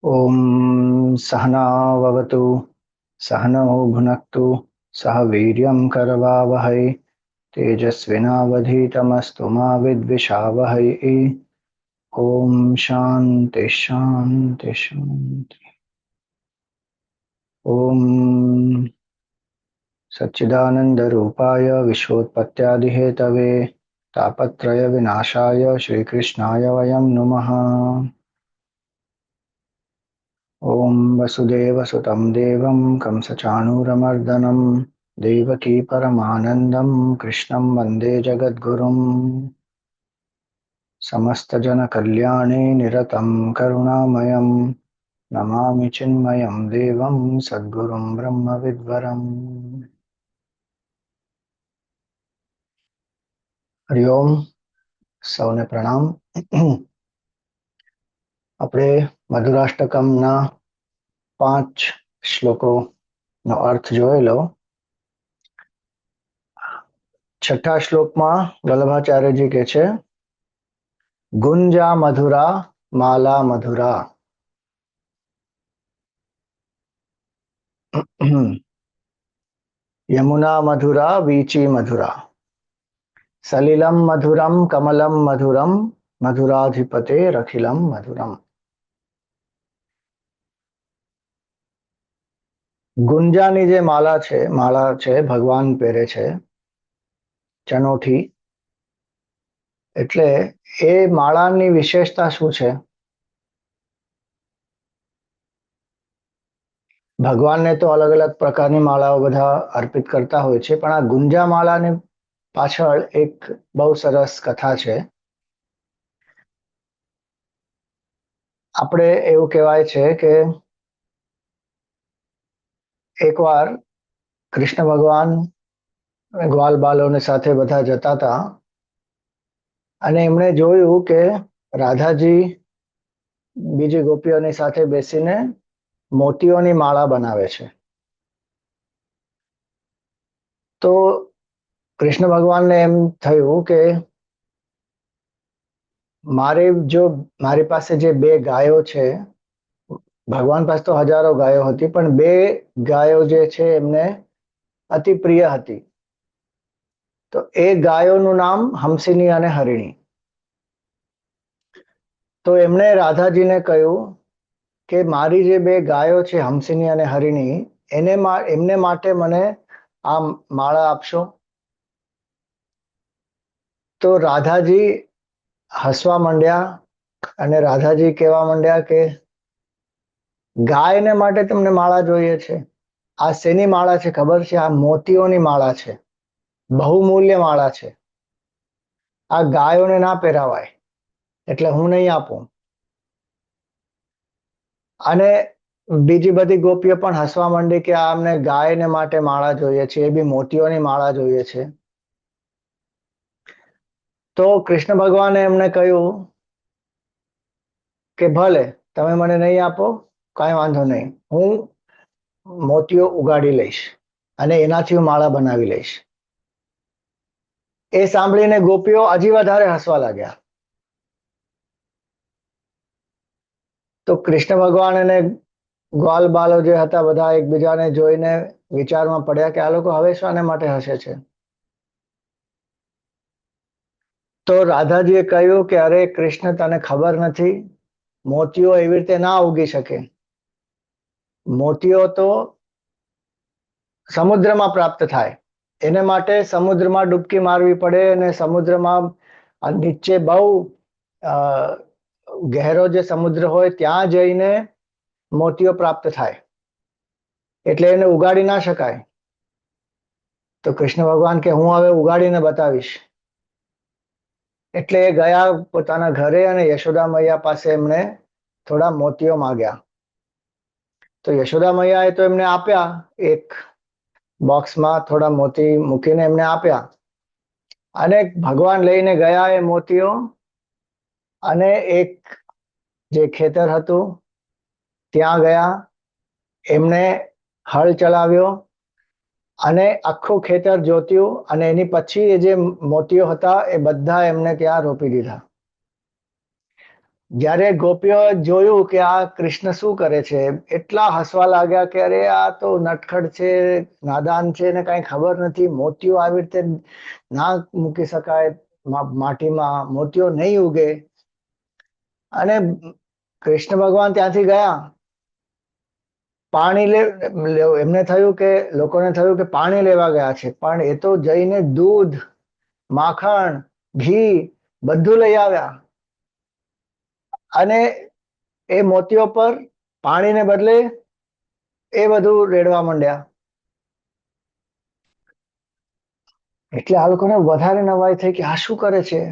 ॐ सहनाववतु सहनौ भुनक्तु सह वीर्यं करवावहै तेजस्विनावधीतमस्तु मा विद्विषावहै। ॐ शान्ति शान्ति शान्ति। ॐ सच्चिदानन्दरूपाय विश्वोत्पत्त्यादिहेतवे तापत्रयविनाशाय श्रीकृष्णाय वयं नुमः। ॐ वसुदेवसुतं देवं कंसचाणूरमर्दनं देवकी परमानन्दं कृष्णं वन्दे जगद्गुरुम्। समस्तजनकल्याणे निरतं करुणामयं नमामि चिन्मयं देवं सद्गुरुं ब्रह्मविद्वरम्। हरि ओम, સૌને પ્રણામ। આપણે મધુરાષ્ટકમના 5 શ્લોકોનો અર્થ જોયેલો। છઠ્ઠા શ્લોકમાં વલ્લભાચાર્યજી કહે છે, ગુંજા મધુરા માલા મધુરા। यमुना मधुरा वीची मधुरा सलिलम मधुरम कमलम मधुरम मधुराधिपते रखिलम मधुरम। ગુંજાની જે માળા છે ભગવાન પહેરે છે ચનોઠી, એટલે એ માળાની વિશેષતા શું છે? ભગવાનને તો અલગ અલગ પ્રકારની માળાઓ બધા અર્પિત કરતા હોય છે, પણ આ ગુંજા માળાની પાછળ એક બહુ સરસ કથા છે। આપણે એવું કહેવાય છે કે એકવાર કૃષ્ણ ભગવાન ગ્વાલ બાલોની સાથે બધા જતા હતા અને એમણે જોયું કે રાધાજી બીજી ગોપીઓની સાથે બેસીને મોતીઓની માળા બનાવે છે। તો કૃષ્ણ ભગવાનને એમ થયું કે મારી પાસે જે 2 ગાયો છે, ભગવાન પાસે તો હજારો ગાયો હતી, પણ 2 ગાયો જે છે એમને અતિ પ્રિય હતી। તો એ ગાયોનું નામ હંસિની અને હરિણી। તો એમણે રાધાજીને કહ્યું કે મારી જે 2 ગાયો છે હંસિની અને હરિણી, એમને માટે મને આ માળા આપશો। તો રાધાજી હસવા માંડ્યા અને રાધાજી કહેવા માંડ્યા કે ગાયને માટે તમને માળા જોઈએ છે? આ શેની માળા છે ખબર છે? આ મોતીઓની માળા છે, બહુમૂલ્ય માળા છે। આ ગાયોને ના પહેરાવાય, એટલે હું નહીં આપું। અને બીજી બધી ગોપીઓ પણ હસવા માંડી કે આ અમને ગાયને માટે માળા જોઈએ છે, એ બી મોતીઓની માળા જોઈએ છે। તો કૃષ્ણ ભગવાને એમને કહ્યું કે ભલે તમે મને નહીં આપો, કાંઈ વાંધો નહીં, હું મોતીઓ ઉગાડી લઈશ અને એનાથી હું માળા બનાવી લઈશ। એ સાંભળીને ગોપીઓ હજી વધારે હસવા લાગ્યા। તો કૃષ્ણ ભગવાન અને ગ્વાલ બાલો જે હતા બધા એકબીજાને જોઈને વિચારમાં પડ્યા કે આ લોકો હવે શાને માટે હસે છે। તો રાધાજીએ કહ્યું કે અરે કૃષ્ણ, તને ખબર નથી, મોતીઓ એવી રીતે ના ઉગી શકે। મોતીઓ તો સમુદ્રમાં પ્રાપ્ત થાય, એને માટે સમુદ્રમાં ડૂબકી મારવી પડે અને સમુદ્રમાં નીચે બહુ ગહેરો જે સમુદ્ર હોય ત્યાં જઈને મોતીઓ પ્રાપ્ત થાય, એટલે એને ઉગાડી ના શકાય। તો કૃષ્ણ ભગવાન કે હું હવે ઉગાડીને બતાવીશ। એટલે એ ગયા પોતાના ઘરે અને યશોદા મૈયા પાસે એમણે થોડા મોતીઓ માંગ્યા। તો યશોદા મૈયાએ તો એમને આપ્યા, એક બોક્સમાં થોડા મોતી મૂકીને એમને આપ્યા અને ભગવાન લઈને ગયા એ મોતીઓ અને એક જે ખેતર હતું ત્યાં ગયા। એમણે હળ ચલાવ્યો અને આખું ખેતર જોત્યું અને એની પછી એ જે મોતીઓ હતા એ બધા એમને ત્યાં રોપી દીધા। જ્યારે ગોપીઓ જોયું કે આ કૃષ્ણ શું કરે છે, એટલા હસવા લાગ્યા કે અરે આ તો નટખટ છે, નાદાન છે ને કઈ ખબર નથી, મોતીઓ આવી રીતે ના મૂકી શકાય માટીમાં, મોતીઓ નહીં ઉગે. અને કૃષ્ણ ભગવાન ત્યાંથી ગયા. પાણી એમને થયું કે લોકોને થયું કે પાણી લેવા ગયા છે, પણ એ તો જઈને દૂધ, માખણ, ઘી બધું લઈ આવ્યા. અને એ મોતીઓ પર પાણીને બદલે એ બધું રેડવા માંડ્યા. એટલે આ લોકોને વધારે નવાઈ થઈ કે આ શું કરે છે.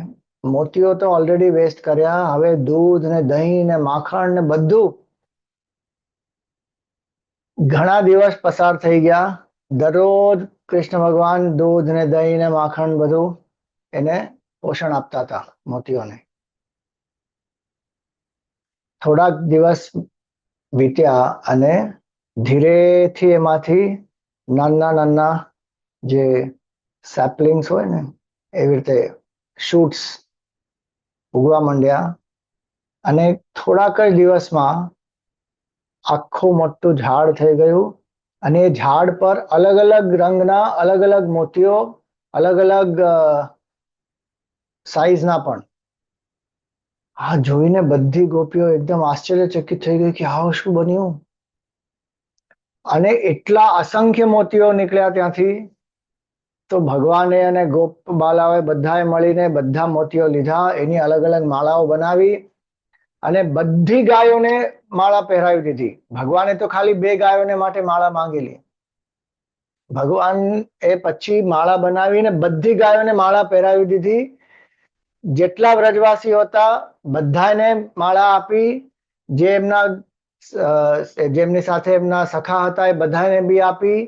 મોતીઓ તો ઓલરેડી વેસ્ટ કર્યા, હવે દૂધ ને દહીં ને માખણ ને બધું. ઘણા દિવસ પસાર થઈ ગયા. દરરોજ કૃષ્ણ ભગવાન દૂધ ને દહીં ને માખણ બધું એને પોષણ આપતા હતા મોતીઓને. થોડાક દિવસ વીત્યા અને ધીરેથી એમાંથી નાના નાના જે સેપલિંગ્સ હોય ને એવી રીતે શૂટ્સ ઉગવા માંડ્યા. અને થોડાક જ દિવસમાં આખું મોટું ઝાડ થઈ ગયું. અને એ ઝાડ પર અલગ અલગ રંગના અલગ અલગ મોતીઓ, અલગ અલગ સાઈઝના પણ. આ જોઈને બધી ગોપીઓ એકદમ આશ્ચર્યચકિત થઈ ગઈ કે આવું શું બન્યું. અને એટલા અસંખ્ય મોતીઓ નીકળ્યા ત્યાંથી. તો ભગવાને અને ગોપ બાલાઓએ બધાએ મળીને બધા મોતીઓ લીધા, એની અલગ અલગ માળાઓ બનાવી અને બધી ગાયોને માળા પહેરાવી દીધી. ભગવાને તો ખાલી 2 ગાયોને માટે માળા માંગેલી. ભગવાન એ પછી માળા બનાવીને બધી ગાયોને માળા પહેરાવી દીધી. જેટલા વ્રજવાસીઓ હતા બધાને માળા આપી. જે જેમની સાથે એમના સખા હતા એ બધાને બી આપી.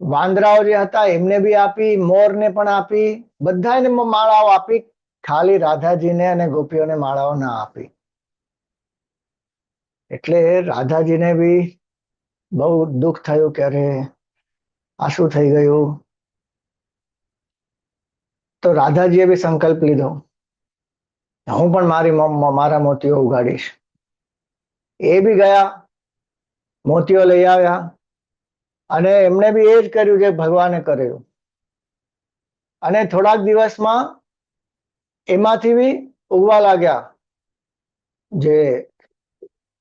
વાંદરાઓ જે હતા એમને બી આપી, મોરને પણ આપી, બધાને માળાઓ આપી. ખાલી રાધાજીને અને ગોપીઓને માળાઓ ના આપી. એટલે રાધાજીને બી બહુ દુઃખ થયું કે અરે આ શું થઈ ગયું. તો રાધાજીએ બી સંકલ્પ લીધો, હું પણ મારા મોતીઓ ઉગાડીશ. એ બી ગયા, મોતીઓ લઈ આવ્યા અને એમને બી એ જ કર્યું જે ભગવાને કર્યું. અને થોડાક દિવસમાં એમાંથી બી ઉગવા લાગ્યા જે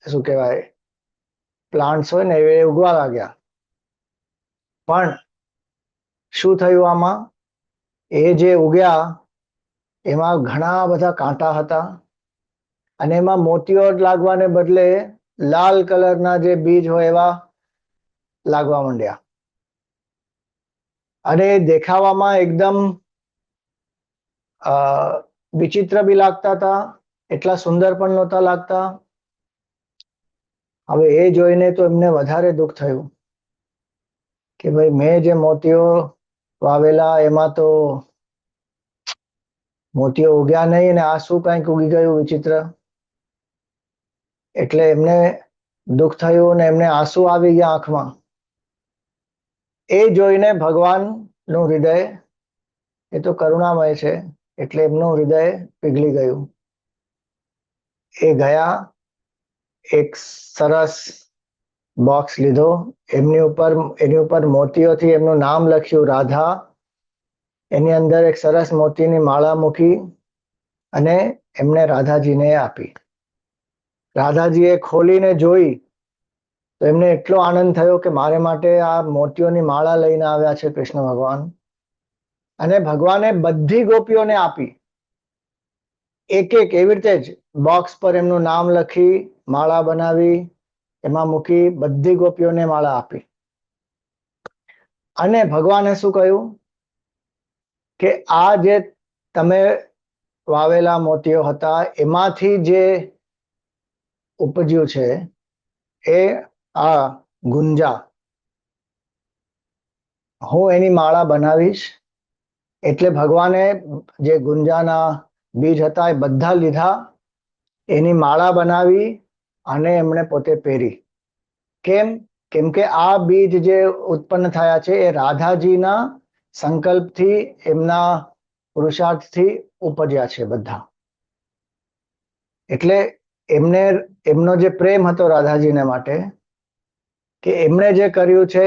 શું કહેવાય પ્લાન્ટ્સ હોય ને એ ઉગવા લાગ્યા. પણ શું થયું આમાં, એ જે ઉગ્યા એમાં ઘણા બધા કાંટા હતા. અને એમાં મોતીઓ લાગવાને બદલે લાલ કલરના જે બીજ હોય એવા લાગવા માંડ્યા. અને દેખાવામાં એકદમ વિચિત્ર બી લાગતા હતા, એટલા સુંદર પણ નહોતા લાગતા. હવે એ જોઈને તો એમને વધારે દુઃખ થયું કે ભાઈ મેં જે મોતીઓ વાવેલા એમાં તો મોતીઓ ઉગ્યા નહીં ને આ શું કંઈક ઉગી ગયું વિચિત્ર. એટલે એમને દુઃખ થયું અને એમને આંસુ આવી ગયા આંખમાં. એ જોઈને ભગવાનનું હૃદય, એ તો કરુણામય છે, એટલે એમનું હૃદય પીઘલી ગયું. એ ગયા, એક સરસ બોક્સ લીધો, એની ઉપર મોતીઓથી એમનું નામ લખ્યું રાધા. એની અંદર એક સરસ મોતીની માળા મૂકી અને એમને રાધાજીને આપી. રાધાજીએ ખોલીને જોઈ તો એમને એટલો આનંદ થયો કે મારે માટે આ મોતીઓની માળા લઈને આવ્યા છે કૃષ્ણ ભગવાન. અને ભગવાને બધી ગોપીઓને આપી. એક એક એવી રીતે જ બોક્સ પર એમનું નામ લખી, માળા બનાવી, એમાં મૂકી બધી ગોપીઓને માળા આપી. અને ભગવાને શું કહ્યું કે આ જે તમે વાવેલા મોતીઓ હતા એમાંથી જે ઉપજ્યું છે એ આ ગુંજા, હું એની માળા બનાવીશ. એટલે ભગવાને જે ગુંજાના બીજ હતા એ બધા લીધા, એની માળા બનાવી અને એમણે પોતે પહેરી. કેમ કે આ બીજ જે ઉત્પન્ન થયા છે એ રાધાજીના સંકલ્પથી, એમના પુરુષાર્થથી ઉપજ્યા છે બધા. એટલે એમનો જે પ્રેમ હતો રાધાજીને માટે, કે એમણે જે કર્યું છે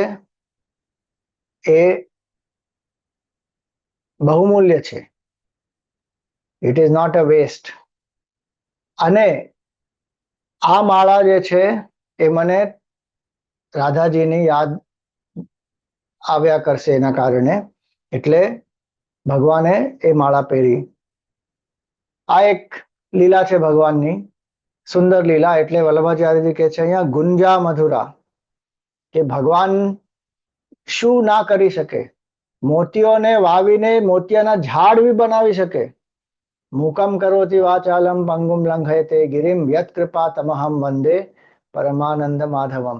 એ બહુમૂલ્ય છે. It is not a waste. અને આ માળા જે છે એ મને રાધાજીની યાદ આવ્યા કરશે એના કારણે, એટલે ભગવાને એ માળા પહેરી. આ એક લીલા છે ભગવાનની, સુંદર લીલા. એટલે વલ્લભાચાર્યજી કહે છે અહીંયા ગુંજા મધુરા, કે ભગવાન શું ના કરી શકે. મોતીઓને વાવીને મોતિયાના ઝાડ બી બનાવી શકે. મૂકમ કરોતિ વાચાલમ પંગુમ લંઘયતે ગિરિમ યત કૃપા તમહમ વંદે પરમાનંદ માધવમ.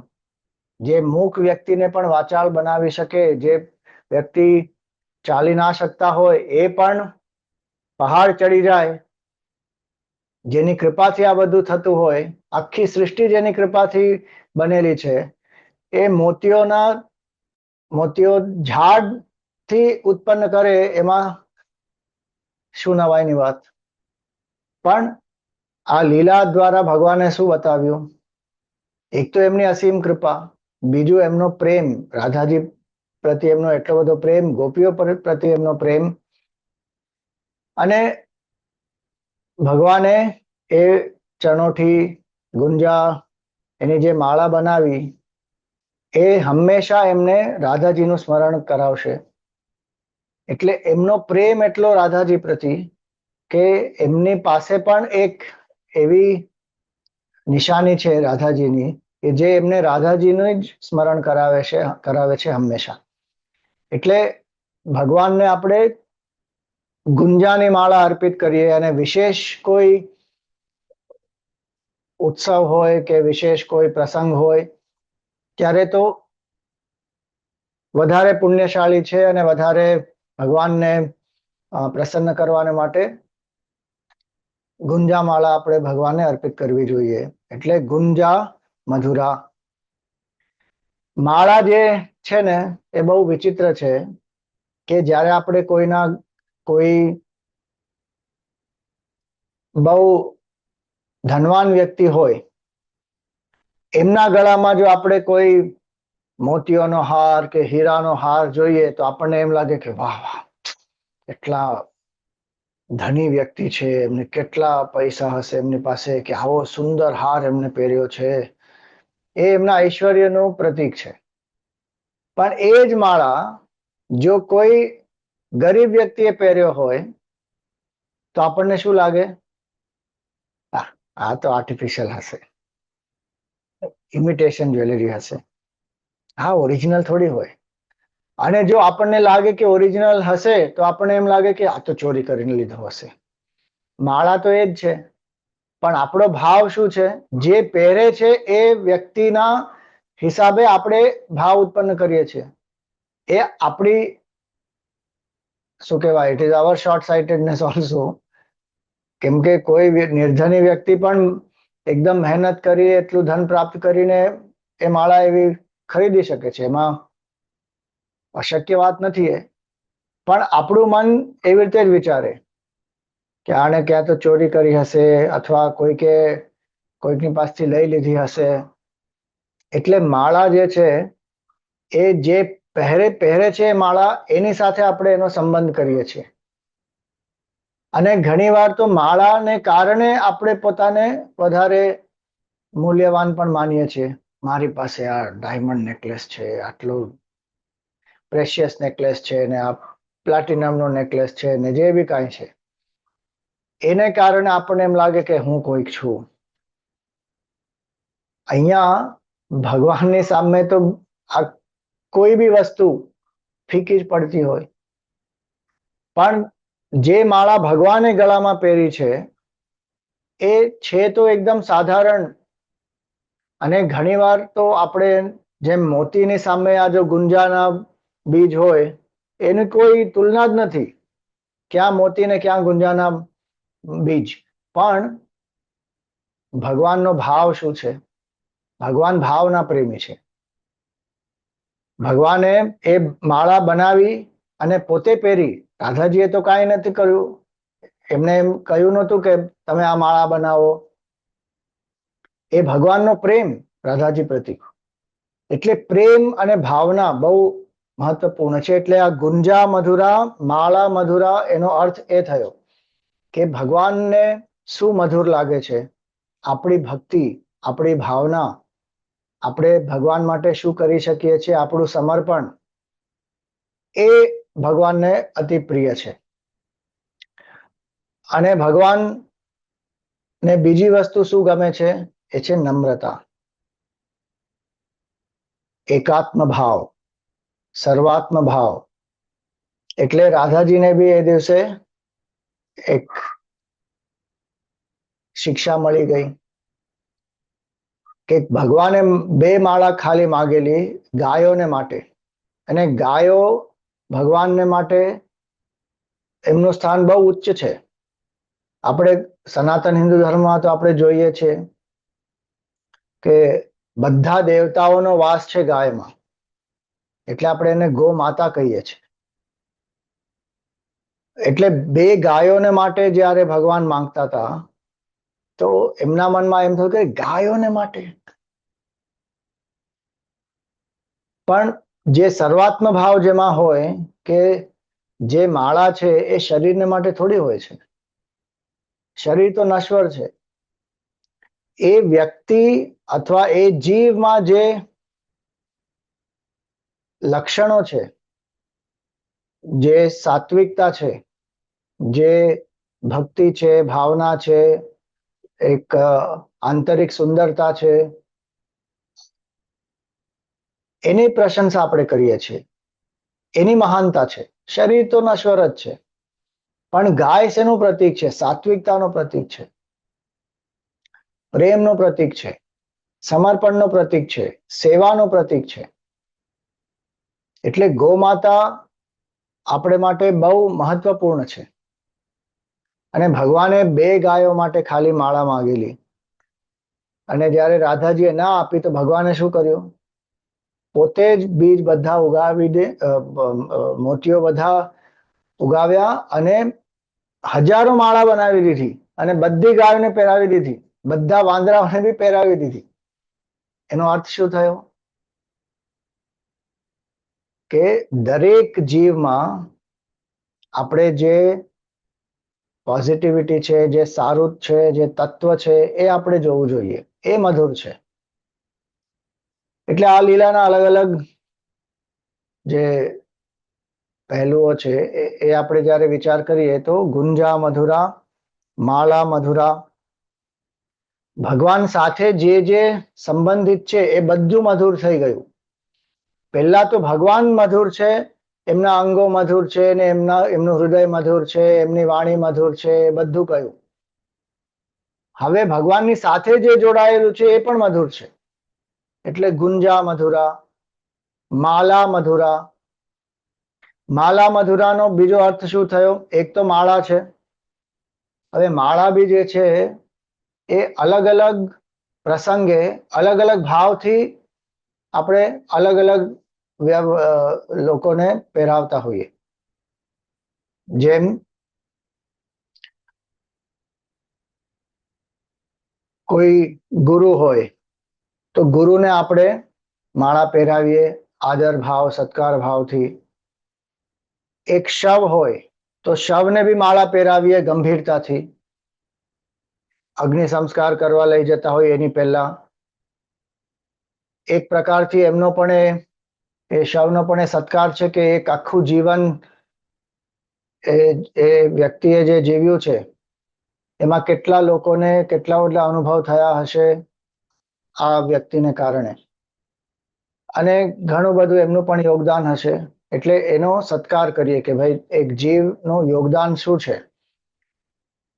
જે મૂક વ્યક્તિને પણ વાચાળ બનાવી શકે, જે વ્યક્તિ ચાલી ના શકતા હોય એ પણ પહાડ ચડી જાય, જેની કૃપાથી આ બધું થતું હોય, આખી સૃષ્ટિ જેની કૃપાથી બનેલી છે, એ મોતીઓ ઝાડથી ઉત્પન્ન કરે, એમાં શું નવાઈની વાત. પણ આ લીલા દ્વારા ભગવાને શું બતાવ્યું? એક તો એમની અસીમ કૃપા, બીજું એમનો પ્રેમ, રાધાજી પ્રત્યે એમનો એટલો બધો પ્રેમ, ગોપીઓ પ્રત્યે એમનો પ્રેમ. અને ભગવાને એ ચણોઠી ગુંજા એની જે માળા બનાવી, એ હંમેશા એમને રાધાજીનું સ્મરણ કરાવશે. એટલે એમનો પ્રેમ એટલો રાધાજી પ્રતિ, કે એમની પાસે પણ એક એવી નિશાની છે રાધાજીની, કે જે એમને રાધાજીનું જ સ્મરણ કરાવે છે હંમેશા. એટલે ભગવાનને આપણે ગુંજાની માળા અર્પિત કરીએ, અને વિશેષ કોઈ ઉત્સવ હોય કે વિશેષ કોઈ પ્રસંગ હોય ત્યારે તો વધારે પુણ્યશાળી છે, અને વધારે ભગવાનને પ્રસન્ન કરવાને માટે ગુંજા માળા આપણે ભગવાનને અર્પિત કરવી જોઈએ. એટલે ગુંજા મધુરા માળા જે છે ને એ બહુ વિચિત્ર છે, કે જ્યારે આપણે કોઈ બહુ ધનવાન વ્યક્તિ હોય, એમના ગળામાં જો આપણે કોઈ મોતીઓનો હાર કે હીરાનો હાર જોઈએ તો આપણને એમ લાગે કે વાહ વાહ, એટલા ધની વ્યક્તિ છે, એમને કેટલા પૈસા હશે એમની પાસે, કે આવો સુંદર હાર એમને પહેર્યો છે. એ એમના ઐશ્વર્યનું પ્રતીક છે. પણ એ જ માળા જો કોઈ ગરીબ વ્યક્તિએ પહેર્યો હોય તો આપણને શું લાગે? આ તો આર્ટિફિશિયલ હશે, ઇમિટેશન જ્વેલરી હશે, હા ઓરિજિનલ થોડી હોય. અને જો આપણને લાગે કે ઓરિજિનલ હશે તો આપણને એમ લાગે કે આ તો ચોરી કરીને લીધો હશે. માળા તો એ જ છે, પણ આપણો ભાવ શું છે? જે પહેરે છે એ વ્યક્તિના હિસાબે આપણે ભાવ ઉત્પન્ન કરીએ છીએ. એ આપણી શું કહેવાય, it is our short sightedness also. કેમ કે કોઈ નિર્ધની વ્યક્તિ પણ એકદમ મહેનત કરી એટલું ધન પ્રાપ્ત કરીને એ માળા એવી ખરીદી શકે છે, એમાં અશક્ય વાત નથી. એ પણ આપણું મન એવી રીતે જ વિચારે કે આને ક્યાં તો ચોરી કરી હશે, અથવા કોઈકની પાસેથી લઈ લીધી હશે. એટલે માળા જે છે એ જે પહેરે છે એ માળા, એની સાથે આપણે એનો સંબંધ કરીએ છીએ. અને ઘણીવાર તો માળાને કારણે આપણે પોતાને વધારે મૂલ્યવાન પણ માનીએ છીએ. મારી પાસે આ ડાયમંડ નેકલેસ છે, આટલો પ્રેશિયસ નેકલેસ છે, ને આ પ્લાટિનમનો નેકલેસ છે, ને જે બી કાંઈ છે, એને કારણે આપણને એમ લાગે કે હું કોઈક છું. અહીંયા ભગવાનની સામે તો આ કોઈ બી વસ્તુ ફીકી જ પડતી હોય. પણ જે માળા ભગવાને ગળામાં પહેરી છે એ છે તો એકદમ સાધારણ. અને ઘણીવાર તો આપણે જેમ મોતીની સામે આ જો ગુંજાના બીજ હોય, એની કોઈ તુલના જ નથી. ક્યાં મોતી ને ક્યાં ગુંજાના બીજ. પણ ભગવાનનો ભાવ શું છે? ભગવાન ભાવના પ્રેમી છે. ભગવાને એ માળા બનાવી અને પોતે પહેરી. રાધાજીએ તો કાંઈ નથી કર્યું. એમને એમ કહ્યું નહોતું કે તમે આ માળા બનાવો, એ ભગવાનનો પ્રેમ રાધાજી પ્રતિ. એટલે પ્રેમ અને ભાવના બહુ મહત્વપૂર્ણ છે. એટલે આ ગુંજા મધુરા માળા મધુરા એનો અર્થ એ થયો કે ભગવાનને શું મધુર લાગે છે? આપણી ભક્તિ, આપણી ભાવના, આપણે ભગવાન માટે શું કરી શકીએ છીએ, આપણું સમર્પણ, એ ભગવાનને અતિ પ્રિય છે. અને ભગવાનને બીજી વસ્તુ શું ગમે છે? એ છે નમ્રતા, એકાત્મ ભાવ, સર્વાત્મ ભાવ. એટલે રાધાજીને બી એ દિવસે એક શિક્ષા મળી ગઈ કે ભગવાને 2 માળા ખાલી માગેલી ગાયોને માટે, અને ગાયો ભગવાનને માટે એમનું સ્થાન બહુ ઉચ્ચ છે. આપણે સનાતન હિન્દુ ધર્મમાં તો આપણે જોઈએ છીએ કે બધા દેવતાઓનો વાસ છે ગાયમાં, એટલે આપણે એને ગો માતા કહીએ છીએ. એટલે 2 ગાયોને માટે જ્યારે ભગવાન માંગતા હતા તો એમના મનમાં એમ થયું કે ગાયોને માટે. પણ જે સર્વાત્મ ભાવ જેમાં હોય કે જે માળા છે એ શરીરને માટે થોડી હોય છે, શરીર તો નશ્વર છે. એ વ્યક્તિ અથવા એ જીવમાં જે લક્ષણો છે, જે સાત્વિકતા છે, જે ભક્તિ છે, ભાવના છે, એક આંતરિક સુંદરતા છે, એની પ્રશંસા આપણે કરીએ છીએ, એની મહાનતા છે. શરીર તો નશ્વર જ છે, પણ ગાય શેનું પ્રતીક છે? સાત્વિકતાનો પ્રતીક છે, પ્રેમનો પ્રતીક છે, સમર્પણનો પ્રતીક છે, સેવાનો પ્રતીક છે. એટલે ગોમાતા આપણે માટે બહુ મહત્વપૂર્ણ છે. અને ભગવાને 2 ગાયો માટે ખાલી માળા માંગેલી, અને જ્યારે રાધાજીએ ના આપી તો ભગવાને શું કર્યું? પોતે જ બીજ બધા ઉગાવી દે, મોતીઓ બધા ઉગાવ્યા અને હજારો માળા બનાવી દીધી, અને બધી ગાયોને પહેરાવી દીધી, બધા વાંદરાઓને બી પહેરાવી દીધી. એનો અર્થ શું થયો? કે દરેક જીવમાં આપણે જે પોઝિટિવિટી છે, જે સારું છે, જે તત્વ છે, એ આપણે જોવું જોઈએ. એ મધુર છે. એટલે આ લીલાના અલગ અલગ જે પહેલુઓ છે એ આપણે જ્યારે વિચાર કરીએ તો ગુંજા મધુરા, માળા મધુરા, ભગવાન સાથે જે જે સંબંધિત છે એ બધું મધુર થઈ ગયું. પહેલા તો ભગવાન મધુર છે, એમના અંગો મધુર છે, ને એમનું હૃદય મધુર છે, એમની વાણી મધુર છે, એ બધું કહ્યું. હવે ભગવાનની સાથે જે જોડાયેલું છે એ પણ મધુર છે. એટલે ગુંજા મધુરા, માલા મધુરા. માલા મધુરાનો બીજો અર્થ શું થયો? એક તો માળા છે, હવે માળા બી જે છે એ અલગ અલગ પ્રસંગે અલગ અલગ ભાવથી આપણે અલગ અલગ લોકોને પહેરાવતા હોઈએ. જેમ કોઈ ગુરુ હોય તો ગુરુને આપણે માળા પહેરાવીએ આદર ભાવ સત્કાર ભાવથી. એક શવ હોય તો શવને બી માળા પહેરાવીએ ગંભીરતાથી. અગ્નિ સંસ્કાર કરવા લઈ જતા હોય એની પહેલા એક પ્રકારથી એમનો પણ એ શવનો પણ એ સત્કાર છે કે એક આખું જીવન એ વ્યક્તિએ જે જીવ્યું છે એમાં કેટલા લોકોને કેટલા બધા અનુભવ થયા હશે આ વ્યક્તિને કારણે, અને ઘણું બધું એમનું પણ યોગદાન હશે. એટલે એનો સત્કાર કરીએ કે ભાઈ એક જીવનું યોગદાન શું છે.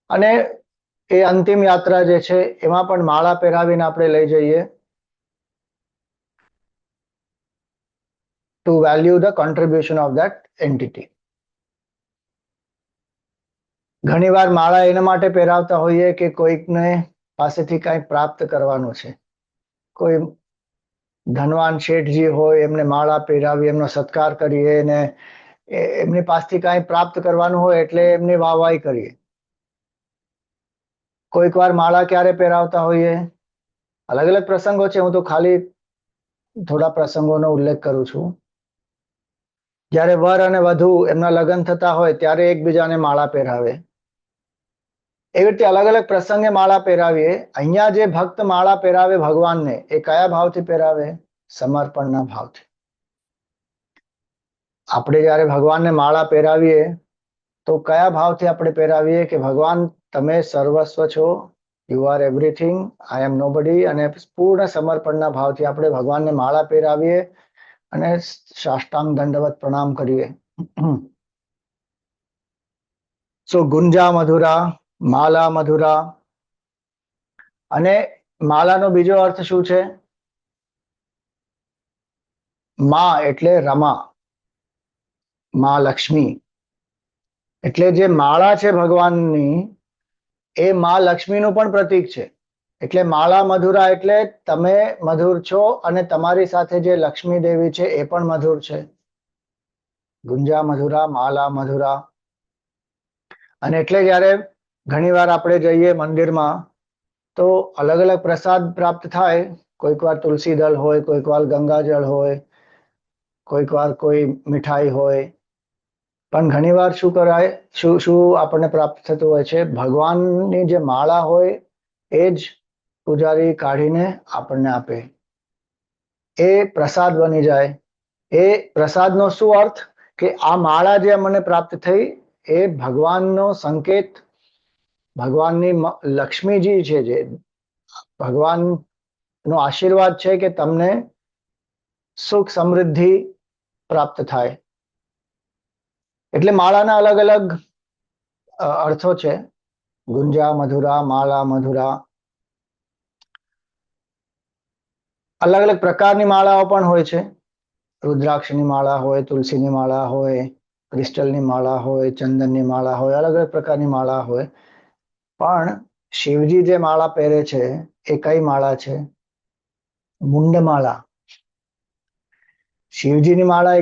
અને એ અંતિમ યાત્રા જે છે એમાં પણ માળા પહેરાવીને આપણે લઈ જઈએ to value the contribution of that entity. ઘણીવાર માળા એના માટે પહેરાવતા હોઈએ કે કોઈકને પાસેથી કંઈક પ્રાપ્ત કરવાનું છે. કોઈ ધનવાન શેઠજી હોય એમને માળા પહેરાવી એમનો સત્કાર કરીએ, ને એમની પાસેથી કાંઈ પ્રાપ્ત કરવાનું હોય એટલે એમની વાહવાહી કરીએ. કોઈક વાર માળા ક્યારે પહેરાવતા હોઈએ? અલગ અલગ પ્રસંગો છે, હું તો ખાલી થોડા પ્રસંગોનો ઉલ્લેખ કરું છું. જ્યારે વર અને વધુ એમના લગ્ન થતા હોય ત્યારે એકબીજાને માળા પહેરાવે. એવી રીતે અલગ અલગ પ્રસંગે માળા પહેરાવીએ. અહીંયા જે ભક્ત માળા પહેરાવે ભગવાનને, એ કયા ભાવથી પહેરાવે? સમર્પણના ભાવથી. આપણે જ્યારે ભગવાનને માળા પહેરાવીએ તો કયા ભાવથી આપણે પહેરાવીએ કે ભગવાન તમે સર્વસ્વ છો, you are everything, I am nobody, અને પૂર્ણ સમર્પણના ભાવથી આપણે ભગવાનને માળા પહેરાવીએ અને સાષ્ટાંગ દંડવત પ્રણામ કરીએ. સો ગુંજા મધુરા, માલા મધુરા. અને માલાનો બીજો અર્થ શું છે? મા એટલે રમા, મા લક્ષ્મી. એટલે જે માળા છે ભગવાનની, એ મા લક્ષ્મીનું પણ પ્રતીક છે. એટલે માળા મધુરા એટલે તમે મધુર છો અને તમારી સાથે જે લક્ષ્મી દેવી છે એ પણ મધુર છે. ગુંજા મધુરા, માલા મધુરા. અને એટલે જ્યારે ઘણીવાર આપણે જઈએ મંદિરમાં તો અલગ અલગ પ્રસાદ પ્રાપ્ત થાય. કોઈક વાર તુલસી દળ હોય, કોઈક વાર ગંગાજળ હોય, કોઈક વાર કોઈ મીઠાઈ હોય. પણ ઘણીવાર શું કરાય, શું આપણને પ્રાપ્ત થતું હોય છે? ભગવાનની જે માળા હોય એ જ પૂજારી કાઢીને આપણને આપે. એ પ્રસાદ બની જાય. એ પ્રસાદનો શું અર્થ? કે આ માળા જે મને પ્રાપ્ત થઈ એ ભગવાનનો સંકેત, ભગવાનની લક્ષ્મીજી છે, જે ભગવાનનો આશીર્વાદ છે કે તમને સુખ સમૃદ્ધિ પ્રાપ્ત થાય. એટલે માળાના અલગ અલગ અર્થો છે. ગુંજા મધુરા, માલા મધુરા. અલગ અલગ પ્રકારની માળાઓ પણ હોય છે. રુદ્રાક્ષની માળા હોય, તુલસીની માળા હોય, ક્રિસ્ટલની માળા હોય, ચંદનની માળા હોય, અલગ અલગ પ્રકારની માળા હોય. પણ શિવજી જે માળા પહેરે છે એ કઈ માળા છે? મુંડમાળા. શિવજીની માળા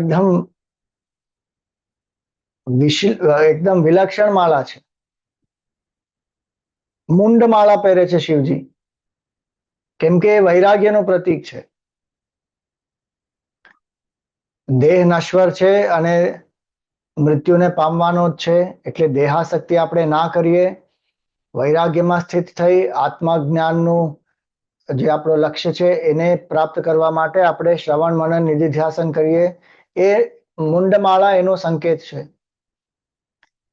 એકદમ વિલક્ષણ માળા છે. મુંડ માળા પહેરે છે શિવજી, કેમ કે એ વૈરાગ્યનું પ્રતીક છે. દેહ નશ્વર છે અને મૃત્યુને પામવાનો જ છે. એટલે દેહાસક્તિ આપણે ના કરીએ. વૈરાગ્યમાં સ્થિત થઈ આત્મજ્ઞાનનું જે આપણો લક્ષ્ય છે એને પ્રાપ્ત કરવા માટે આપણે શ્રવણ મનન નિધિધ્યાસન કરીએ. એ મુંડમાળા એનો સંકેત છે.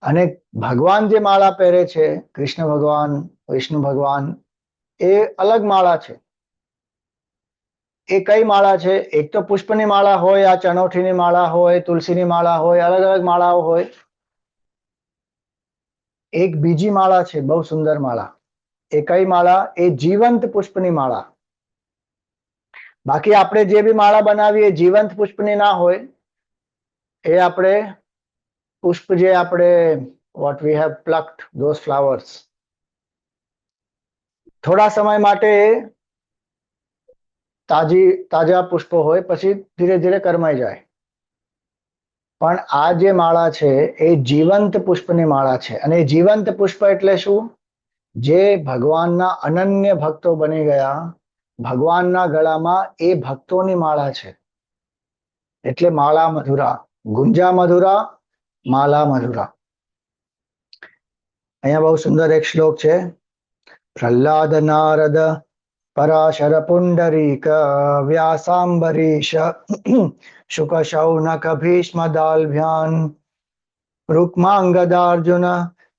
અને ભગવાન જે માળા પહેરે છે, કૃષ્ણ ભગવાન, વિષ્ણુ ભગવાન, એ અલગ માળા છે. એ કઈ માળા છે? એક તો પુષ્પની માળા હોય, આ ચણોઠીની માળા હોય, તુલસીની માળા હોય, અલગ અલગ માળાઓ હોય. એક બીજી માળા છે, બહુ સુંદર માળા. એ કઈ માળા? એ જીવંત પુષ્પની માળા. બાકી આપણે જે બી માળા બનાવીએ જીવંત પુષ્પની ના હોય. એ આપણે પુષ્પ જે આપણે what we have plucked those flowers, થોડા સમય માટે તાજા પુષ્પો હોય, પછી ધીરે ધીરે કરમાઈ જાય. પણ આ જે માળા છે એ જીવંત પુષ્પની માળા છે. અને જીવંત પુષ્પ એટલે શું? જે ભગવાનના અનન્ય ભક્તો બની ગયા, ભગવાનના ગળામાં એ ભક્તોની માળા છે. એટલે માળા મધુરા, ગુંજા મધુરા, માલા મધુરા. અહીંયા બહુ સુંદર એક શ્લોક છે. પ્રહલાદ નારદ પરાશર પુંડરીક વ્યાસાંબરીશ શુક શૌનક ભીષ્મ દાલ્ભ્યાન રૂક્માંગદાર્જુન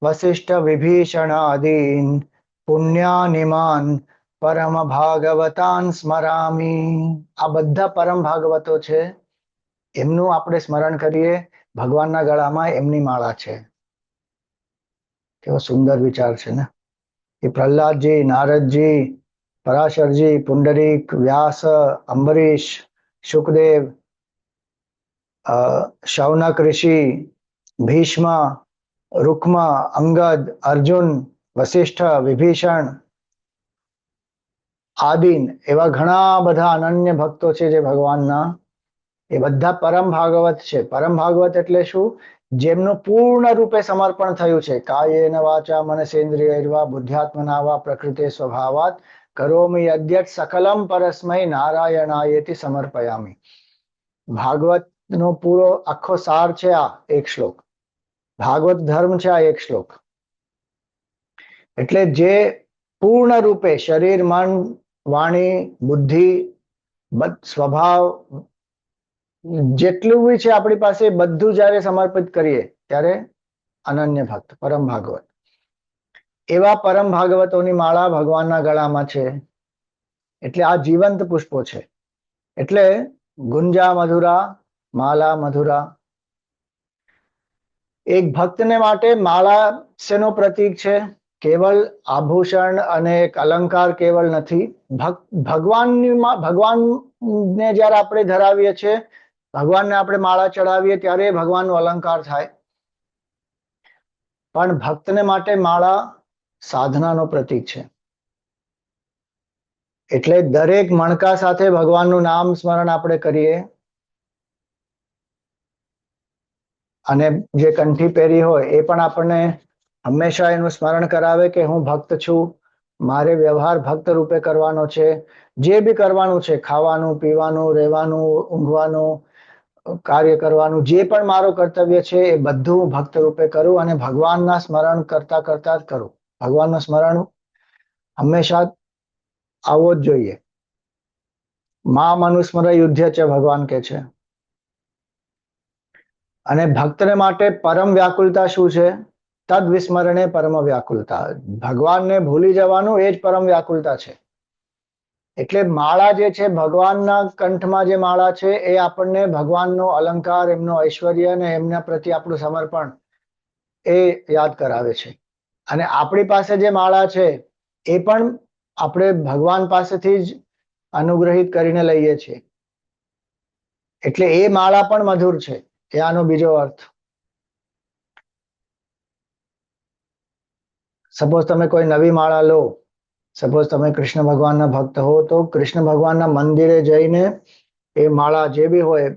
વસિષ્ઠ વિભીષણાદીન પુણ્યાનિમાન પરમ ભાગવતાન સ્મરામી. આ બધા પરમ ભાગવતો છે, એમનું આપણે સ્મરણ કરીએ. ભગવાનના ગળામાં એમની માળા છે. કેવો સુંદર વિચાર છે ને! એ પ્રહલાદજી, નારદજી, પરાશરજી, પુંડરીક, વ્યાસ, અંબરીશ, શુકદેવ, શૌનક ઋષિ, ભીષ્મ, રૂક્મ, અંગદ, અર્જુન, વસિષ્ઠ, વિભીષણ આદિન, એવા ઘણા બધા અનન્ય ભક્તો છે જે ભગવાનના, એ બધા પરમ ભાગવત છે. પરમ ભાગવત એટલે શું? જેમનું પૂર્ણ રૂપે સમર્પણ થયું છે. કાયેન વાચા મનસેન્દ્રિયૈર્વા બુદ્ધ્યાત્મના વા પ્રકૃતે સ્વભાવાત કરોમિ યદ્યત સકલમ પરસ્મૈ નારાયણાયેતિ સમર્પયામિ. ભાગવત નો પૂરો આખો સાર છે આ એક શ્લોક. ભાગવત ધર્મ છે આ એક શ્લોક. એટલે જે પૂર્ણ રૂપે શરીર, મન, વાણી, બુદ્ધિ, સ્વભાવ જેટલું બી છે આપણી પાસે બધું જયારે સમર્પિત કરીએ ત્યારે અનન્ય ભક્ત, પરમ ભાગવત. એવા પરમ ભાગવતોની માળા ભગવાનના ગળામાં છે. એટલે આ જીવંત પુષ્પો છે. એટલે ગુંજા મધુરા, માલા મધુરા. એક ભક્તને માટે માળા શેનો પ્રતીક છે? કેવલ આભૂષણ અને એક અલંકાર કેવલ નથી. ભગવાનને જયારે આપણે ધરાવીએ છીએ, ભગવાનને આપણે માળા ચડાવીએ ત્યારે ભગવાનનો અલંકાર થાય. પણ ભક્તને માટે માળા સાધનાનો પ્રતીક છે. એટલે દરેક મણકા સાથે ભગવાનનું નામ સ્મરણ આપણે કરીએ. અને જે કંઠી પહેરી હોય એ પણ આપણને હંમેશા એનું સ્મરણ કરાવે કે હું ભક્ત છું, મારે વ્યવહાર ભક્ત રૂપે કરવાનો છે. જે બી કરવાનું છે, ખાવાનું, પીવાનું, રહેવાનું, ઊંઘવાનું, કાર્ય કરવાનું, જે પણ મારો કર્તવ્ય છે એ બધું ભક્ત રૂપે કરું અને ભગવાનના સ્મરણ કરતા કરતા જ કરું. ભગવાનનું સ્મરણ હંમેશા આવવો જ જોઈએ. મા મનુસ્મર યુદ્ધ છે ભગવાન કે છે. અને ભક્તને માટે પરમ વ્યાકુલતા શું છે? તદ વિસ્મરણે પરમ વ્યાકુલતા. ભગવાનને ભૂલી જવાનું એ જ પરમ વ્યાકુલતા છે. એટલે માળા જે છે, ભગવાનના કંઠમાં જે માળા છે એ આપણને ભગવાનનો અલંકાર, એમનો ઐશ્વર્ય અને એમના પ્રત્યે આપણું સમર્પણ એ યાદ કરાવે છે. અને આપણી પાસે જે માળા છે એ પણ આપણે ભગવાન પાસેથી જ અનુગ્રહિત કરીને લઈએ છીએ. એટલે એ માળા પણ મધુર છે. એ આનો બીજો અર્થ. સપોઝ તમે કોઈ નવી માળા લો, સપોઝ તમે કૃષ્ણ ભગવાનના ભક્ત હો, તો કૃષ્ણ ભગવાનના મંદિરે જઈને એ માળા જે બી હોય,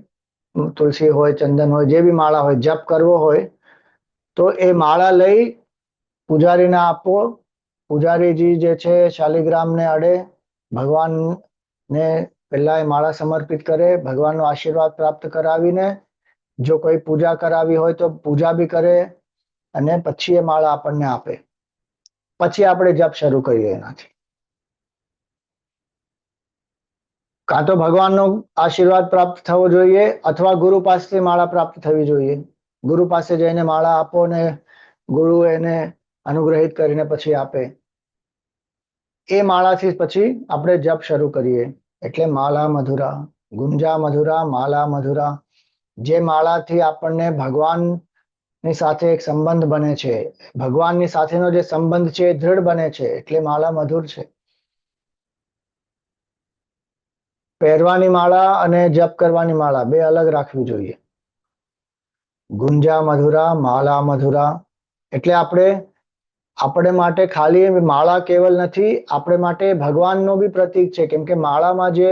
તુલસી હોય, ચંદન હોય, જે બી માળા હોય, જપ કરવો હોય તો એ માળા લઈ પૂજારીને આપો. પૂજારીજી જે છે શાલિગ્રામને અડે, ભગવાનને પહેલા એ માળા સમર્પિત કરે, ભગવાનનો આશીર્વાદ પ્રાપ્ત કરાવીને જો કોઈ પૂજા કરાવી હોય તો પૂજા બી કરે અને પછી એ માળા આપણને આપે. પછી આપણે જપ શરૂ કરીએ એનાથી. કાં તો ભગવાનનો આશીર્વાદ પ્રાપ્ત થવો જોઈએ અથવા ગુરુ પાસેથી માળા પ્રાપ્ત થવી જોઈએ. ગુરુ પાસે જઈને માળા આપો ને ગુરુ એને અનુગ્રહિત કરીને પછી આપે. એ માળાથી પછી આપણે જપ શરૂ કરીએ. એટલે માલા મધુરા, ગુંજા મધુરા, માલા મધુરા. જે માળાથી આપણને ભગવાનની સાથે એક સંબંધ બને છે, ભગવાનની સાથેનો જે સંબંધ છે એ દૃઢ બને છે, એટલે માળા મધુર છે. પહેરવાની માળા અને જપ કરવાની માળા બે અલગ રાખવી જોઈએ. ગુંજા મધુરા, માલા મધુરા. એટલે આપણે માટે ખાલી માળા કેવલ નથી, આપણે માટે ભગવાનનો બી પ્રતીક છે. કેમ કે માળામાં જે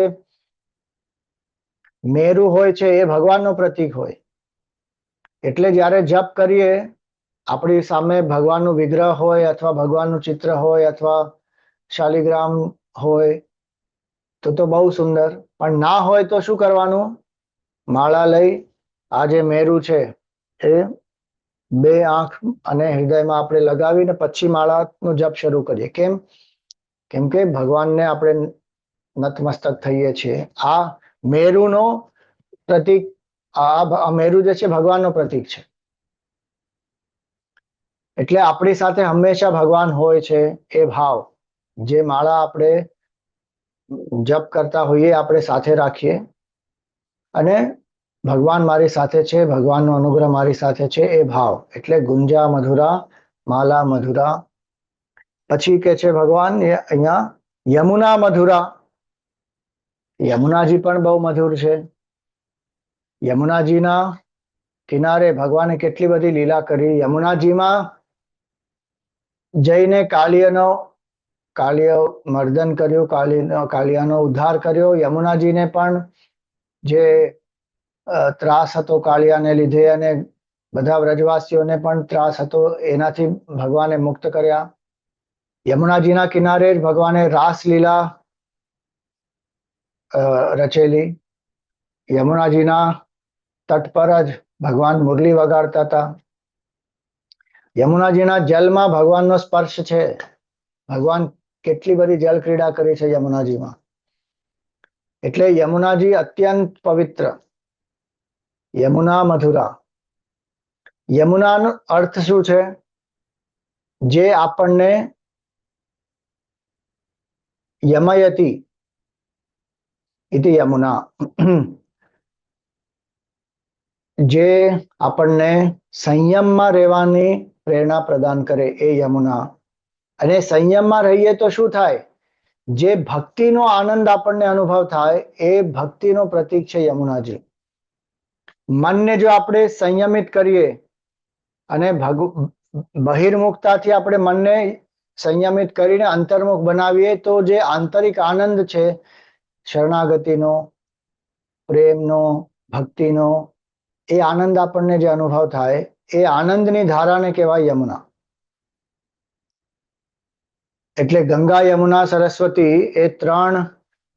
મેરુ હોય છે એ ભગવાનનો પ્રતીક હોય. એટલે જ્યારે જપ કરીએ, આપણી સામે ભગવાનનું વિગ્રહ હોય અથવા ભગવાનનું ચિત્ર હોય અથવા શાલિગ્રામ હોય તો બહુ સુંદર. પણ ના હોય તો શું કરવાનું? માળા લઈ આ જે મેરુ છે એ બે આંખ અને હૃદયમાં આપણે લગાવીને પછી માળાનો જપ શરૂ કરીએ. કેમ કે ભગવાનને આપણે નતમસ્તક થઈએ છીએ. આ મેરુનો પ્રતીક, આ મેરુ જે છે ભગવાનનો પ્રતીક છે. એટલે આપણી સાથે હંમેશા ભગવાન હોય છે એ ભાવ જે માળા આપણે જપ કરતા હોઈએ આપણે સાથે રાખીએ અને ભગવાન મારી સાથે છે, ભગવાનનો અનુગ્રહ મારી સાથે છે એ ભાવ. એટલે ગુંજા મધુરા, માલા મધુરા. પછી કે છે ભગવાન અહીંયા યમુના મધુરા. યમુનાજી પણ બહુ મધુર છે. યમુનાજીના કિનારે ભગવાને કેટલી બધી લીલા કરી. યમુનાજીમાં જઈને કાલિય મર્દન કર્યું, કાલિયાનો ઉદ્ધાર કર્યો. યમુનાજીને પણ જે ત્રાસ હતો કાલિયાને લીધે અને બધા વ્રજવાસીઓને પણ ત્રાસ હતો, એનાથી ભગવાને મુક્ત કર્યા. યમુનાજીના કિનારે જ ભગવાને રાસલીલા રચેલી. યમુનાજીના તટ પર જ ભગવાન મુરલી વગાડતા હતા. યમુનાજીના જલમાં ભગવાનનો સ્પર્શ છે. ભગવાન કેટલી બધી જલ ક્રીડા કરી છે યમુનાજીમાં. એટલે યમુનાજી અત્યંત પવિત્ર. યમુના મધુરા. યમુનાનો અર્થ શું છે? જે આપણને યમયતિ ઇતિ યમુના, જે આપણને સંયમમાં રહેવાની પ્રેરણા પ્રદાન કરે એ યમુના. અને સંયમમાં રહીએ તો શું થાય? જે ભક્તિનો આનંદ આપણને અનુભવ થાય એ ભક્તિનો પ્રતીક છે યમુનાજી. મનને જો આપણે સંયમિત કરીએ અને બહિર્મુખતાથી આપણે મનને સંયમિત કરીને અંતર્મુખ બનાવીએ તો જે આંતરિક આનંદ છે શરણાગતિનો, પ્રેમનો, ભક્તિનો, એ આનંદ આપણને જે અનુભવ થાય એ આનંદની ધારાને કહેવાય યમુના. એટલે ગંગા, યમુના, સરસ્વતી એ ત્રણ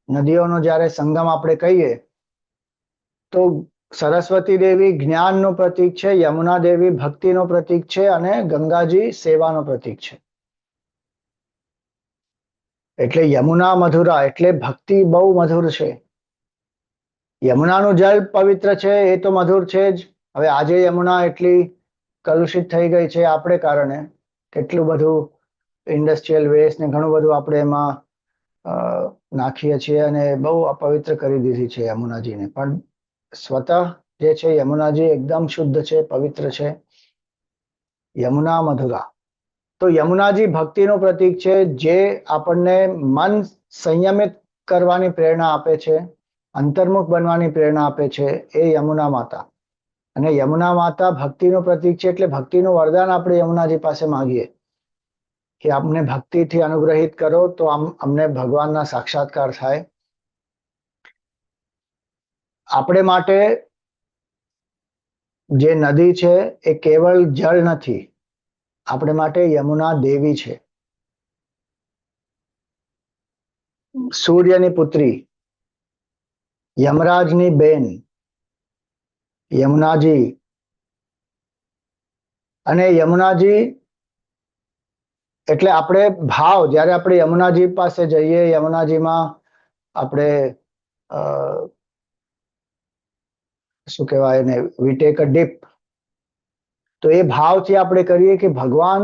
નદીઓનો જ્યારે સંગમ આપણે કહીએ તો સરસ્વતી દેવી જ્ઞાનનું પ્રતીક છે, યમુના દેવી ભક્તિનું પ્રતીક છે અને ગંગાજી સેવાનું પ્રતીક છે. એટલે યમુના મધુરા એટલે ભક્તિ બહુ મધુર છે. યમુનાનું જળ પવિત્ર છે એ તો મધુર છે જ. હવે આજે યમુના એટલી કલુષિત થઈ ગઈ છે આપણે કારણે. કેટલું બધું ઇન્ડસ્ટ્રીયલ વેસ્ટ ને ઘણું બધું આપણે એમાં નાખીએ છીએ અને બહુ અપવિત્ર કરી દીધી છે યમુનાજીને. પણ સ્વતઃ જે છે યમુનાજી એકદમ શુદ્ધ છે, પવિત્ર છે. યમુના મધુરા. તો યમુનાજી ભક્તિનું પ્રતીક છે, જે આપણને મન સંયમિત કરવાની પ્રેરણા આપે છે, અંતર્મુખ બનવાની પ્રેરણા આપે છે, એ યમુના માતા. અને યમુના માતા ભક્તિનું પ્રતીક છે એટલે ભક્તિનું વરદાન આપણે યમુનાજી પાસે માંગીએ કે અમને ભક્તિથી અનુગ્રહિત કરો તો અમને ભગવાનના સાક્ષાત્કાર થાય. આપણે માટે જે નદી છે એ કેવળ જળ નથી, આપણે માટે યમુના દેવી છે, સૂર્યની પુત્રી, યમરાજની બેન યમુનાજી. અને યમુનાજી એટલે આપણે ભાવ, જ્યારે આપણે યમુનાજી પાસે જઈએ, યમુનાજીમાં આપણે શું કહેવાય એને, વી ટેક અ ડીપ, તો એ ભાવથી આપણે કરીએ કે ભગવાન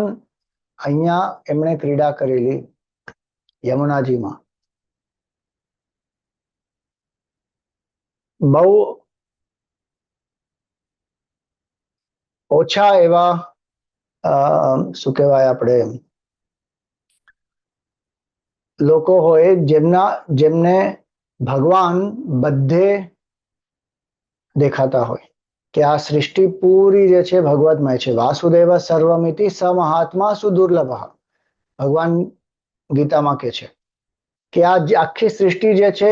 અહીંયા એમણે ક્રીડા કરેલી યમુનાજીમાં. બહુ ઓછા એવા શું કહેવાય આપણે લોકો હોય જેમને ભગવાન બધે દેખાતા હોય કે આ સૃષ્ટિ પૂરી જે છે ભગવતમય છે. વાસુદેવ સર્વમિતિ સ મહાત્મા સુદુર્લભ, ભગવાન ગીતામાં કે છે કે આ આખી સૃષ્ટિ જે છે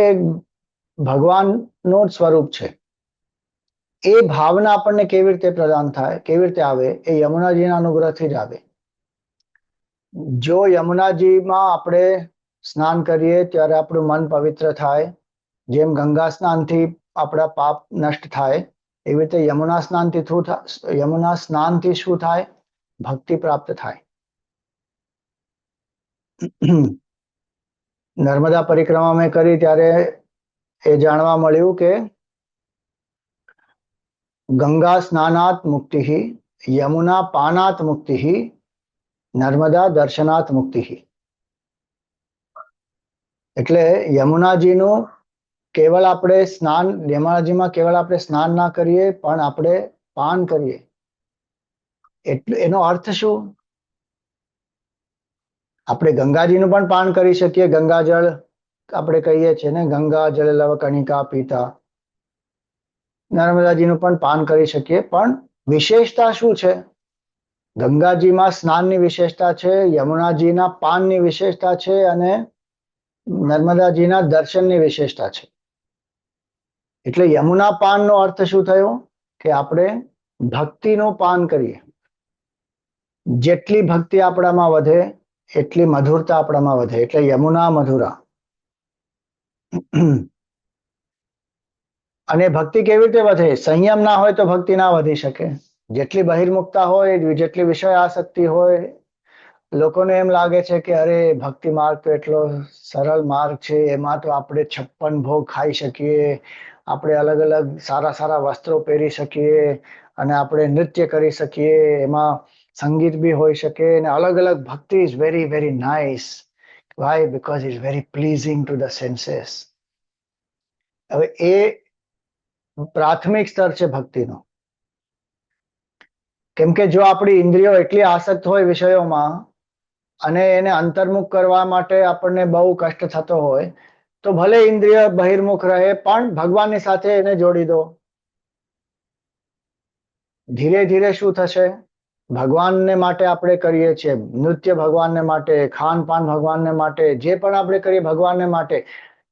ભગવાનનું સ્વરૂપ છે. એ ભાવના આપણને કેવી રીતે પ્રદાન થાય, કેવી રીતે આવે? એ યમુનાજીના અનુગ્રહથી જ આવે. જો યમુનાજીમાં આપણે સ્નાન કરીએ ત્યારે આપણું મન પવિત્ર થાય, જેમ ગંગા સ્નાનથી આપણા પાપ નષ્ટ થાય, એવી રીતે યમુના સ્નાનથી શું થાય? ભક્તિ પ્રાપ્ત થાય. નર્મદા પરિક્રમા મેં કરી ત્યારે એ જાણવા મળ્યું કે ગંગા સ્નાનાત મુક્તિ, યમુના પાનાત મુક્તિ, નર્મદા દર્શનાત મુક્તિ. એટલે યમુનાજીનું કેવળ આપણે સ્નાન, યમુનાજીમાં કેવળ આપણે સ્નાન ના કરીએ પણ આપણે પાન કરીએ. એટલે એનો અર્થ શું? આપણે ગંગાજીનું પણ પાન કરી શકીએ. ગંગાજળ આપણે કહીએ છીએ ને, ગંગા જળ લવ કણિકા પીતા. નર્મદાજીનું પણ પાન કરી શકીએ. પણ વિશેષતા શું છે? ગંગાજીમાં સ્નાનની વિશેષતા છે, યમુનાજીના પાનની વિશેષતા છે અને નર્મદાજીના દર્શનની વિશેષતા છે. એટલે યમુના પાનનો અર્થ શું થયો? કે આપણે ભક્તિનું પાન કરીએ. જેટલી ભક્તિ આપણામાં વધે એટલી મધુરતા આપણામાં વધે. એટલે યમુના મધુરા. અને ભક્તિ કેવી રીતે વધે? સંયમ ના હોય તો ભક્તિ ના વધી શકે. જેટલી બહિર્મુખતા હોય, જેટલી વિષય આસક્તિ હોય, લોકોને એમ લાગે છે કે અરે ભક્તિ માર્ગ તો એટલો સરળ માર્ગ છે, એમાં તો આપણે 56 ભોગ ખાઈ શકીએ, આપણે અલગ અલગ સારા સારા વસ્ત્રો પહેરી શકીએ અને આપણે નૃત્ય કરી શકીએ, એમાં સંગીત બી હોઈ શકે અને અલગ અલગ. Bhakti is very very nice. Why? Because is very pleasing to the senses. હવે એ પ્રાથમિક સ્તર છે ભક્તિનો. કેમ કે જો આપણી ઇન્દ્રિયો એટલી આસક્ત હોય વિષયોમાં અને એને અંતર્મુખ કરવા માટે આપણને બહુ કષ્ટ થતો હોય, તો ભલે ઇન્દ્રિય બહિર્મુખ રહે પણ ભગવાનની સાથે એને જોડી દો. ધીરે ધીરે શું થશે? ભગવાનને માટે આપણે કરીએ છીએ, નૃત્ય ભગવાનને માટે, ખાનપાન ભગવાનને માટે, જે પણ આપણે કરીએ ભગવાનને માટે,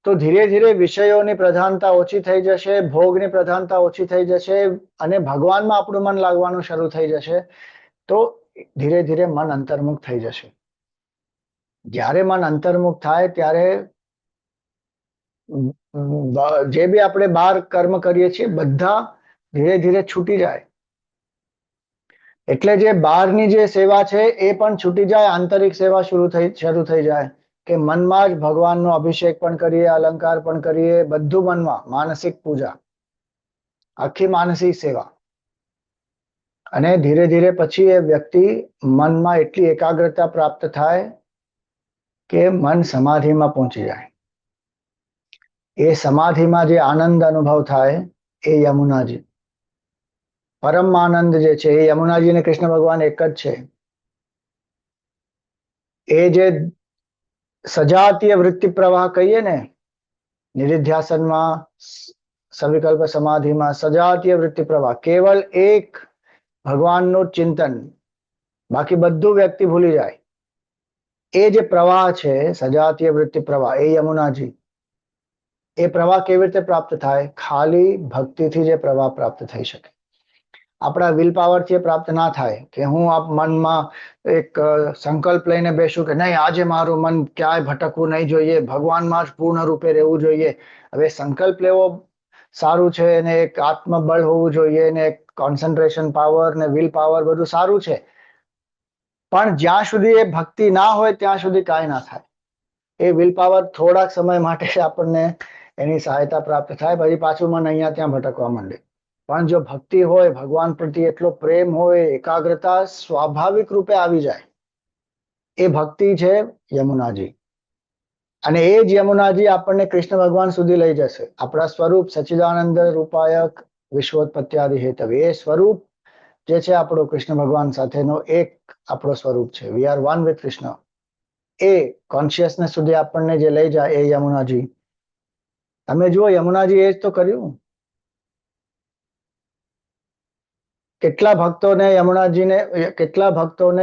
તો ધીરે ધીરે વિષયોની પ્રધાનતા ઓછી થઈ જશે, ભોગની પ્રધાનતા ઓછી થઈ જશે અને ભગવાનમાં આપણું મન લાગવાનું શરૂ થઈ જશે. તો ધીરે ધીરે મન અંતર્મુખ થઈ જશે. જ્યારે મન અંતર્મુખ થાય ત્યારે જે બી આપણે બહાર કર્મ કરીએ છીએ બધા ધીરે ધીરે છૂટી જાય. એટલે જે બહારની જે સેવા છે એ પણ છૂટી જાય, આંતરિક સેવા શરૂ થઈ જાય કે મનમાં જ ભગવાનનો અભિષેક પણ કરીએ, અલંકાર પણ કરીએ, બધું મનમાં, માનસિક પૂજા, આખી માનસિક સેવા. અને ધીરે ધીરે પછી એ વ્યક્તિ મનમાં એટલી એકાગ્રતા પ્રાપ્ત થાય કે મન સમાધિમાં પહોંચી જાય. એ સમાધિમાં જે આનંદ અનુભવ થાય એ યમુનાજી, પરમ આનંદ જે છે એ યમુનાજી અને કૃષ્ણ ભગવાન એક જ છે. એ જે સજાતીય વૃત્તિ પ્રવાહ કહીએ ને, નિધિધ્યાસનમાં, સવિકલ્પ સમાધિમાં સજાતીય વૃત્તિ પ્રવાહ, કેવલ એક ભગવાનનું ચિંતન, બાકી બધું વ્યક્તિ ભૂલી જાય. એ જે પ્રવાહ છે સજાતીય વૃત્તિ પ્રવાહ, એ યમુનાજી. એ પ્રવાહ કેવી રીતે પ્રાપ્ત થાય? ખાલી ભક્તિથી જે પ્રવાહ પ્રાપ્ત થઈ શકે. આપણા વિલ પાવરથી પ્રાપ્ત ના થાય કે હું આપ મનમાં એક સંકલ્પ લઈને બેસું કે નહીં, આજે મારું મન ક્યાંય ભટકવું નહીં જોઈએ, ભગવાનમાં જ પૂર્ણ રૂપે રહેવું જોઈએ. હવે સંકલ્પ લેવો સારું છે ને એક આત્મબળ હોવું જોઈએ ને એક કોન્સન્ટ્રેશન પાવર ને વિલ પાવર બધું સારું છે, પણ જ્યાં સુધી એ ભક્તિ ના હોય ત્યાં સુધી કાંઈ ના થાય. એ વિલ પાવર થોડાક સમય માટે આપણને એની સહાયતા પ્રાપ્ત થાય, પછી પાછું મન અહીંયા ત્યાં ભટકવા માંડે. પણ જો ભક્તિ હોય, ભગવાન પ્રત્યે એટલો પ્રેમ હોય, એકાગ્રતા સ્વાભાવિક રૂપે આવી જાય, એ ભક્તિ છે યમુનાજી. અને એ જ યમુનાજી આપણને કૃષ્ણ ભગવાન સુધી લઈ જશે. આપણા સ્વરૂપ સચ્ચિદાનંદ રૂપાયક વિશ્વોત્પત્યાદિ હેતવે, એ સ્વરૂપ જે છે આપણો કૃષ્ણ ભગવાન સાથેનો એક આપણો સ્વરૂપ છે. We are one with Krishna. A consciousness સુધી આપણને જે લઈ જાય એ યમુનાજી. તમે જુઓ યમુનાજી એ જ તો કર્યું. કેટલા ભક્તોને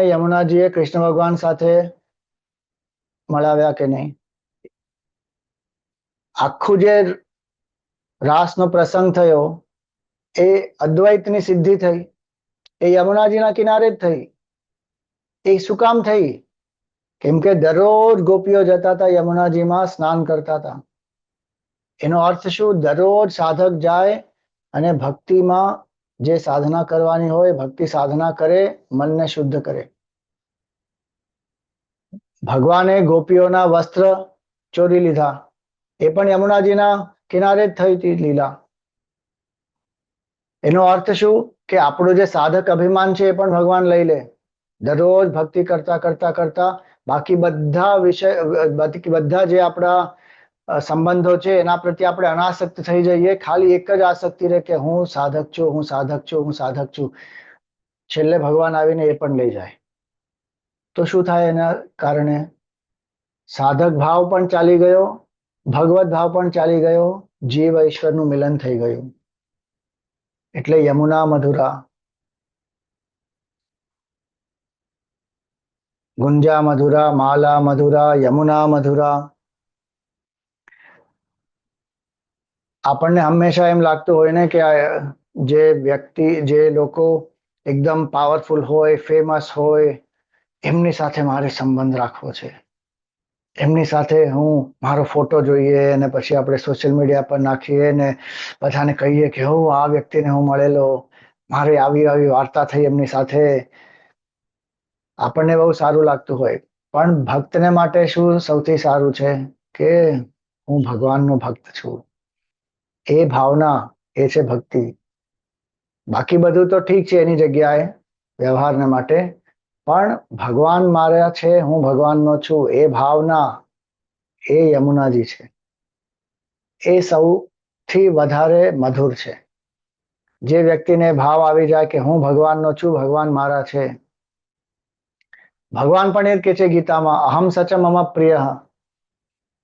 યમુનાજીએ કૃષ્ણ ભગવાન સાથે મળાવ્યા કે નહીં? આખું જે રાસનો પ્રસંગ થયો એ અદ્વૈતની સિદ્ધિ થઈ, એ યમુનાજીના કિનારે જ થઈ. એ શું કામ થઈ? કેમ કે દરરોજ ગોપીઓ જતા હતા યમુનાજીમાં સ્નાન કરતા હતા. એનો અર્થ શું? દરરોજ સાધક જાય અને ભક્તિમાં જે સાધના કરવાની હોય ભક્તિ સાધના કરે, મનને શુદ્ધ કરે. ભગવાને ગોપીઓના વસ્ત્ર ચોરી લીધા, એ પણ યમુનાજીના કિનારે જ થઈ હતી લીલા. એનો અર્થ શું? કે આપણું જે સાધક અભિમાન છે એ પણ ભગવાન લઈ લે. દરરોજ ભક્તિ કરતા કરતા કરતા બાકી બધા વિષય, બધા જે આપણા સંબંધો છે એના પ્રત્યે આપણે અનાસક્ત થઈ જઈએ. ખાલી એક જ આસક્તિ રહે કે હું સાધક છું, હું સાધક છું, હું સાધક છું. છેલ્લે ભગવાન આવીને એ પણ લઈ જાય. તો શું થાય? એના કારણે સાધક ભાવ પણ ચાલી ગયો, ભગવત ભાવ પણ ચાલી ગયો, જીવ ઈશ્વરનું મિલન થઈ ગયું. એટલે યમુના મધુરા, ગુંજા મધુરા, માલા મધુરા, યમુના મધુરા. આપણને હંમેશા એમ લાગતું હોય ને કે જે વ્યક્તિ, જે લોકો એકદમ પાવરફુલ હોય, ફેમસ હોય, એમની સાથે મારે સંબંધ રાખવો છે, એમની સાથે હું મારો ફોટો જોઈએ અને પછી આપણે સોશિયલ મીડિયા પર નાખીએ ને બધાને કહીએ કે હું આ વ્યક્તિને હું મળેલો, મારે આવી આવી વાર્તા થઈ એમની સાથે. આપણને બહુ સારું લાગતું હોય, પણ ભક્તને માટે શું સૌથી સારું છે કે હું ભગવાનનો ભક્ત છું. એ ભાવના, એ છે ભક્તિ. બાકી બધું તો ઠીક છે એની જગ્યાએ વ્યવહારને માટે, પણ ભગવાન મારા છે, હું ભગવાનનો છું, એ ભાવના, એ યમુનાજી છે. એ સૌથી વધારે મધુર છે. જે વ્યક્તિને ભાવ આવી જાય કે હું ભગવાનનો છું, ભગવાન મારા છે. ભગવાન પણ એ કે છે ગીતામાં, અહમ સચ મમ પ્રિય,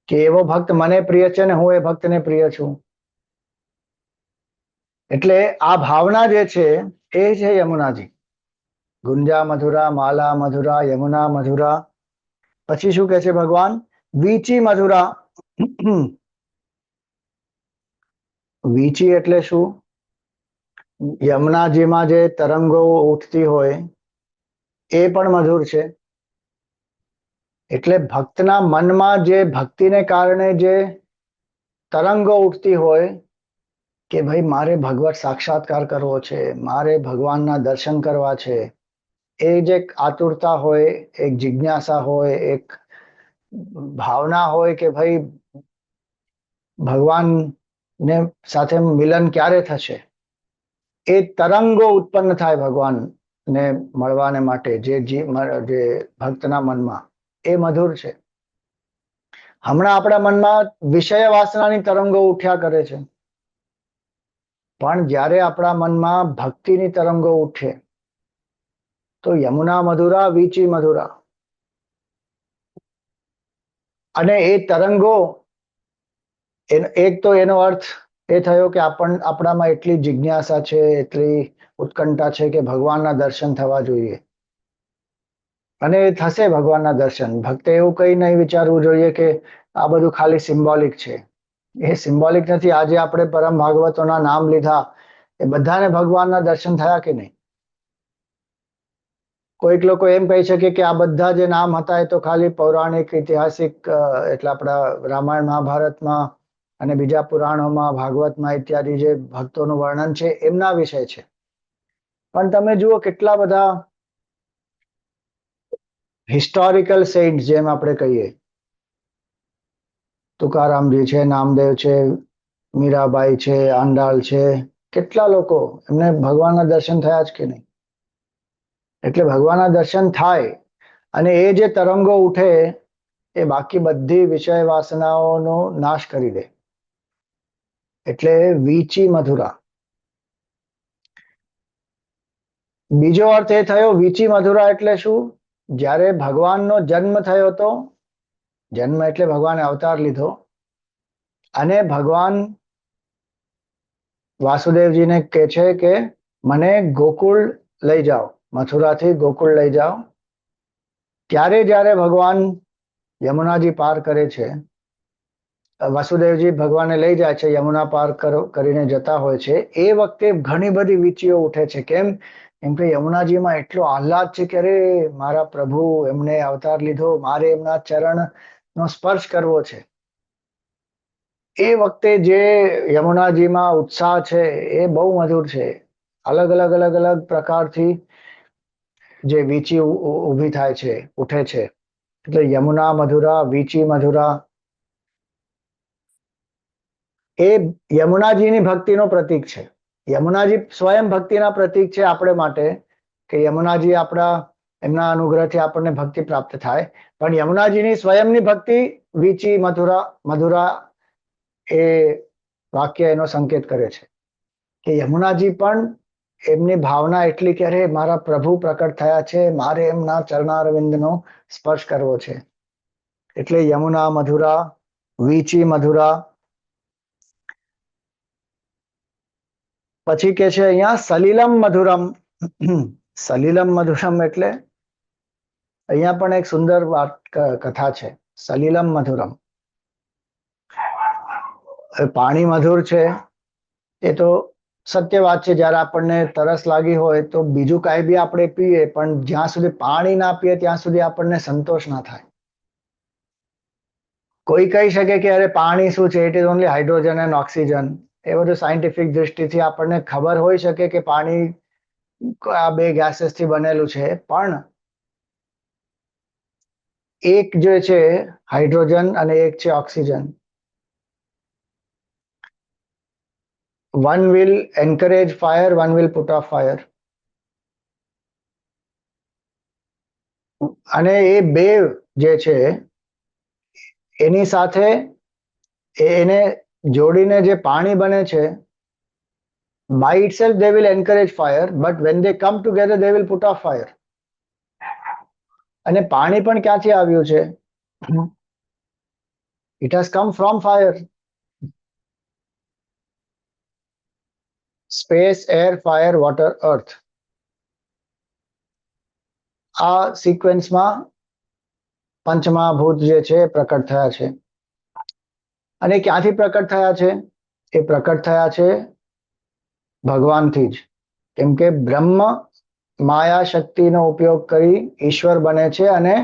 કે એવો ભક્ત મને પ્રિય છે ને હું એ ભક્તને પ્રિય છું. એટલે આ ભાવના જે છે એ છે યમુનાજી. ગુંજા મધુરા, માલા મધુરા, યમુના મધુરા. પછી શું કે છે ભગવાન? વીચી મધુરા. વીચી એટલે શું? યમુનાજીમાં જે તરંગો ઉઠતી હોય એ પણ મધુર છે. એટલે ભક્તના મનમાં જે ભક્તિને કારણે જે તરંગો ઉઠતી હોય કે ભાઈ મારે ભગવત સાક્ષાત્કાર કરવો છે, મારે ભગવાનના દર્શન કરવા છે, એ જે આતુરતા હોય, એક જિજ્ઞાસા હોય, એક ભાવના હોય કે ભાઈ ભગવાન ને સાથે મિલન ક્યારે થશે, એ તરંગો ઉત્પન્ન થાય ભગવાન ને મળવાને માટે જે ભક્તના મનમાં, એ મધુર છે. હમણાં આપણા મનમાં વિષય વાસનાની તરંગો ઉઠ્યા કરે છે, પણ જ્યારે આપણા મનમાં ભક્તિની તરંગો ઉઠે તો યમુના મધુરા, વીચી મધુરા. અને એ તરંગો, એક તો એનો અર્થ એ થયો કે આપણામાં એટલી જિજ્ઞાસા છે, એટલી ઉત્કંઠા છે કે ભગવાનના દર્શન થવા જોઈએ, અને એ થશે ભગવાનના દર્શન. ભક્તે એવું કઈ નહીં વિચારવું જોઈએ કે આ બધું ખાલી સિમ્બોલિક છે. એ સિમ્બોલિક નથી. આજે આપણે પરમ ભાગવતોના નામ લીધા, એ બધાને ભગવાનના દર્શન થયા કે નહીં? કોઈક લોકો એમ કહી શકે કે આ બધા જે નામ હતા એ તો ખાલી પૌરાણિક, ઐતિહાસિક, એટલે આપણા રામાયણ મહાભારતમાં અને બીજા પુરાણોમાં, ભાગવતમાં ઇત્યાદિ જે ભક્તોનું વર્ણન છે એમના વિશે છે. પણ તમે જુઓ કેટલા બધા હિસ્ટોરિકલ સેન્ટ્સ, જેમ આપણે કહીએ, તુકારામજી છે, નામદેવ છે, મીરાબાઈ છે, આંડાળ છે, કેટલા લોકો, એમને ભગવાનના દર્શન થયા જ કે નહીં? એટલે ભગવાનના દર્શન થાય અને એ જે તરંગો ઉઠે એ બાકી બધી વિષય વાસનાઓનો નાશ કરી દે. એટલે વીચી મધુરા. બીજો અર્થ એ થયો વીચી મધુરા એટલે શું? જ્યારે ભગવાનનો જન્મ થયો હતો, જન્મ એટલે ભગવાને અવતાર લીધો, અને ભગવાન વાસુદેવજીને કહે છે કે મને ગોકુળ લઈ જાઓ, મથુરાથી ગોકુળ લઈ જાઓ. ત્યારે જ્યારે ભગવાન યમુનાજી પાર કરે છે, વાસુદેવજી ભગવાનને લઈ જાય છે, યમુના પાર કરીને જતા હોય છે, એ વખતે ઘણી બધી વીચીઓ ઉઠે છે. કેમ કે યમુનાજીમાં એટલો આહલાદ છે કે અરે મારા પ્રભુ એમને અવતાર લીધો, મારે એમના ચરણનો સ્પર્શ કરવો છે. એ વખતે જે યમુનાજીમાં ઉત્સાહ છે એ બહુ મધુર છે. અલગ અલગ અલગ અલગ પ્રકારથી જે વીચી ઊભી થાય છે, ઉઠે છે. એટલે યમુના મધુરા, વીચી મધુરા, એ યમુનાજીની ભક્તિનો પ્રતીક છે. યમુનાજી સ્વયં ભક્તિના પ્રતીક છે આપણે માટે, કે યમુનાજી આપણા, એમના અનુગ્રહથી આપણને ભક્તિ પ્રાપ્ત થાય. પણ યમુનાજીની સ્વયંની ભક્તિ વીચી મધુરા, મધુરા, એ વાક્ય એનો સંકેત કરે છે કે યમુનાજી પણ એમની ભાવના એટલી કે અરે મારા પ્રભુ પ્રકટ થયા છે, મારે એમના ચરણારવિંદનો સ્પર્શ કરવો છે. એટલે યમુના મધુરા, વીચી મધુરા. પછી કે છે અહીંયા સલિલમ મધુરમ. સલિલમ મધુરમ એટલે અહીંયા પણ એક સુંદર કથા છે. સલિલમ મધુરમ, પાણી મધુર છે એ તો સત્ય વાત છે, જ્યારે આપણને તરસ લાગી હોય તો બીજું કાંઈ બી આપણે પીએ, પણ જ્યાં સુધી પાણી ના પીએ ત્યાં સુધી આપણને સંતોષ ના થાય. કોઈ કહી શકે કે અરે પાણી શું છે, it is only hydrogen and oxygen. એ બધું સાયન્ટિફિક દ્રષ્ટિથી આપણને ખબર હોઈ શકે કે પાણી આ બે ગેસીસ થી બનેલું છે, પણ એક જે છે હાઇડ્રોજન અને એક છે oxygen. One will encourage fire, one will put off fire. અને એ બે જે છે એની સાથે એને જોડીને જે પાણી બને છે, by itself they will encourage fire, but when they come together they will put off fire. અને પાણી પણ ક્યાંથી આવ્યું છે? It has come from fire. Space, air, fire, water, earth. આ સિક્વન્સમાં પંચમહાભૂત જે છે એ પ્રકટ થયા છે. અને ક્યાંથી પ્રકટ થયા છે? એ પ્રકટ થયા છે ભગવાનથી જ. કેમ કે બ્રહ્મ માયા શક્તિનો ઉપયોગ કરી ઈશ્વર બને છે, અને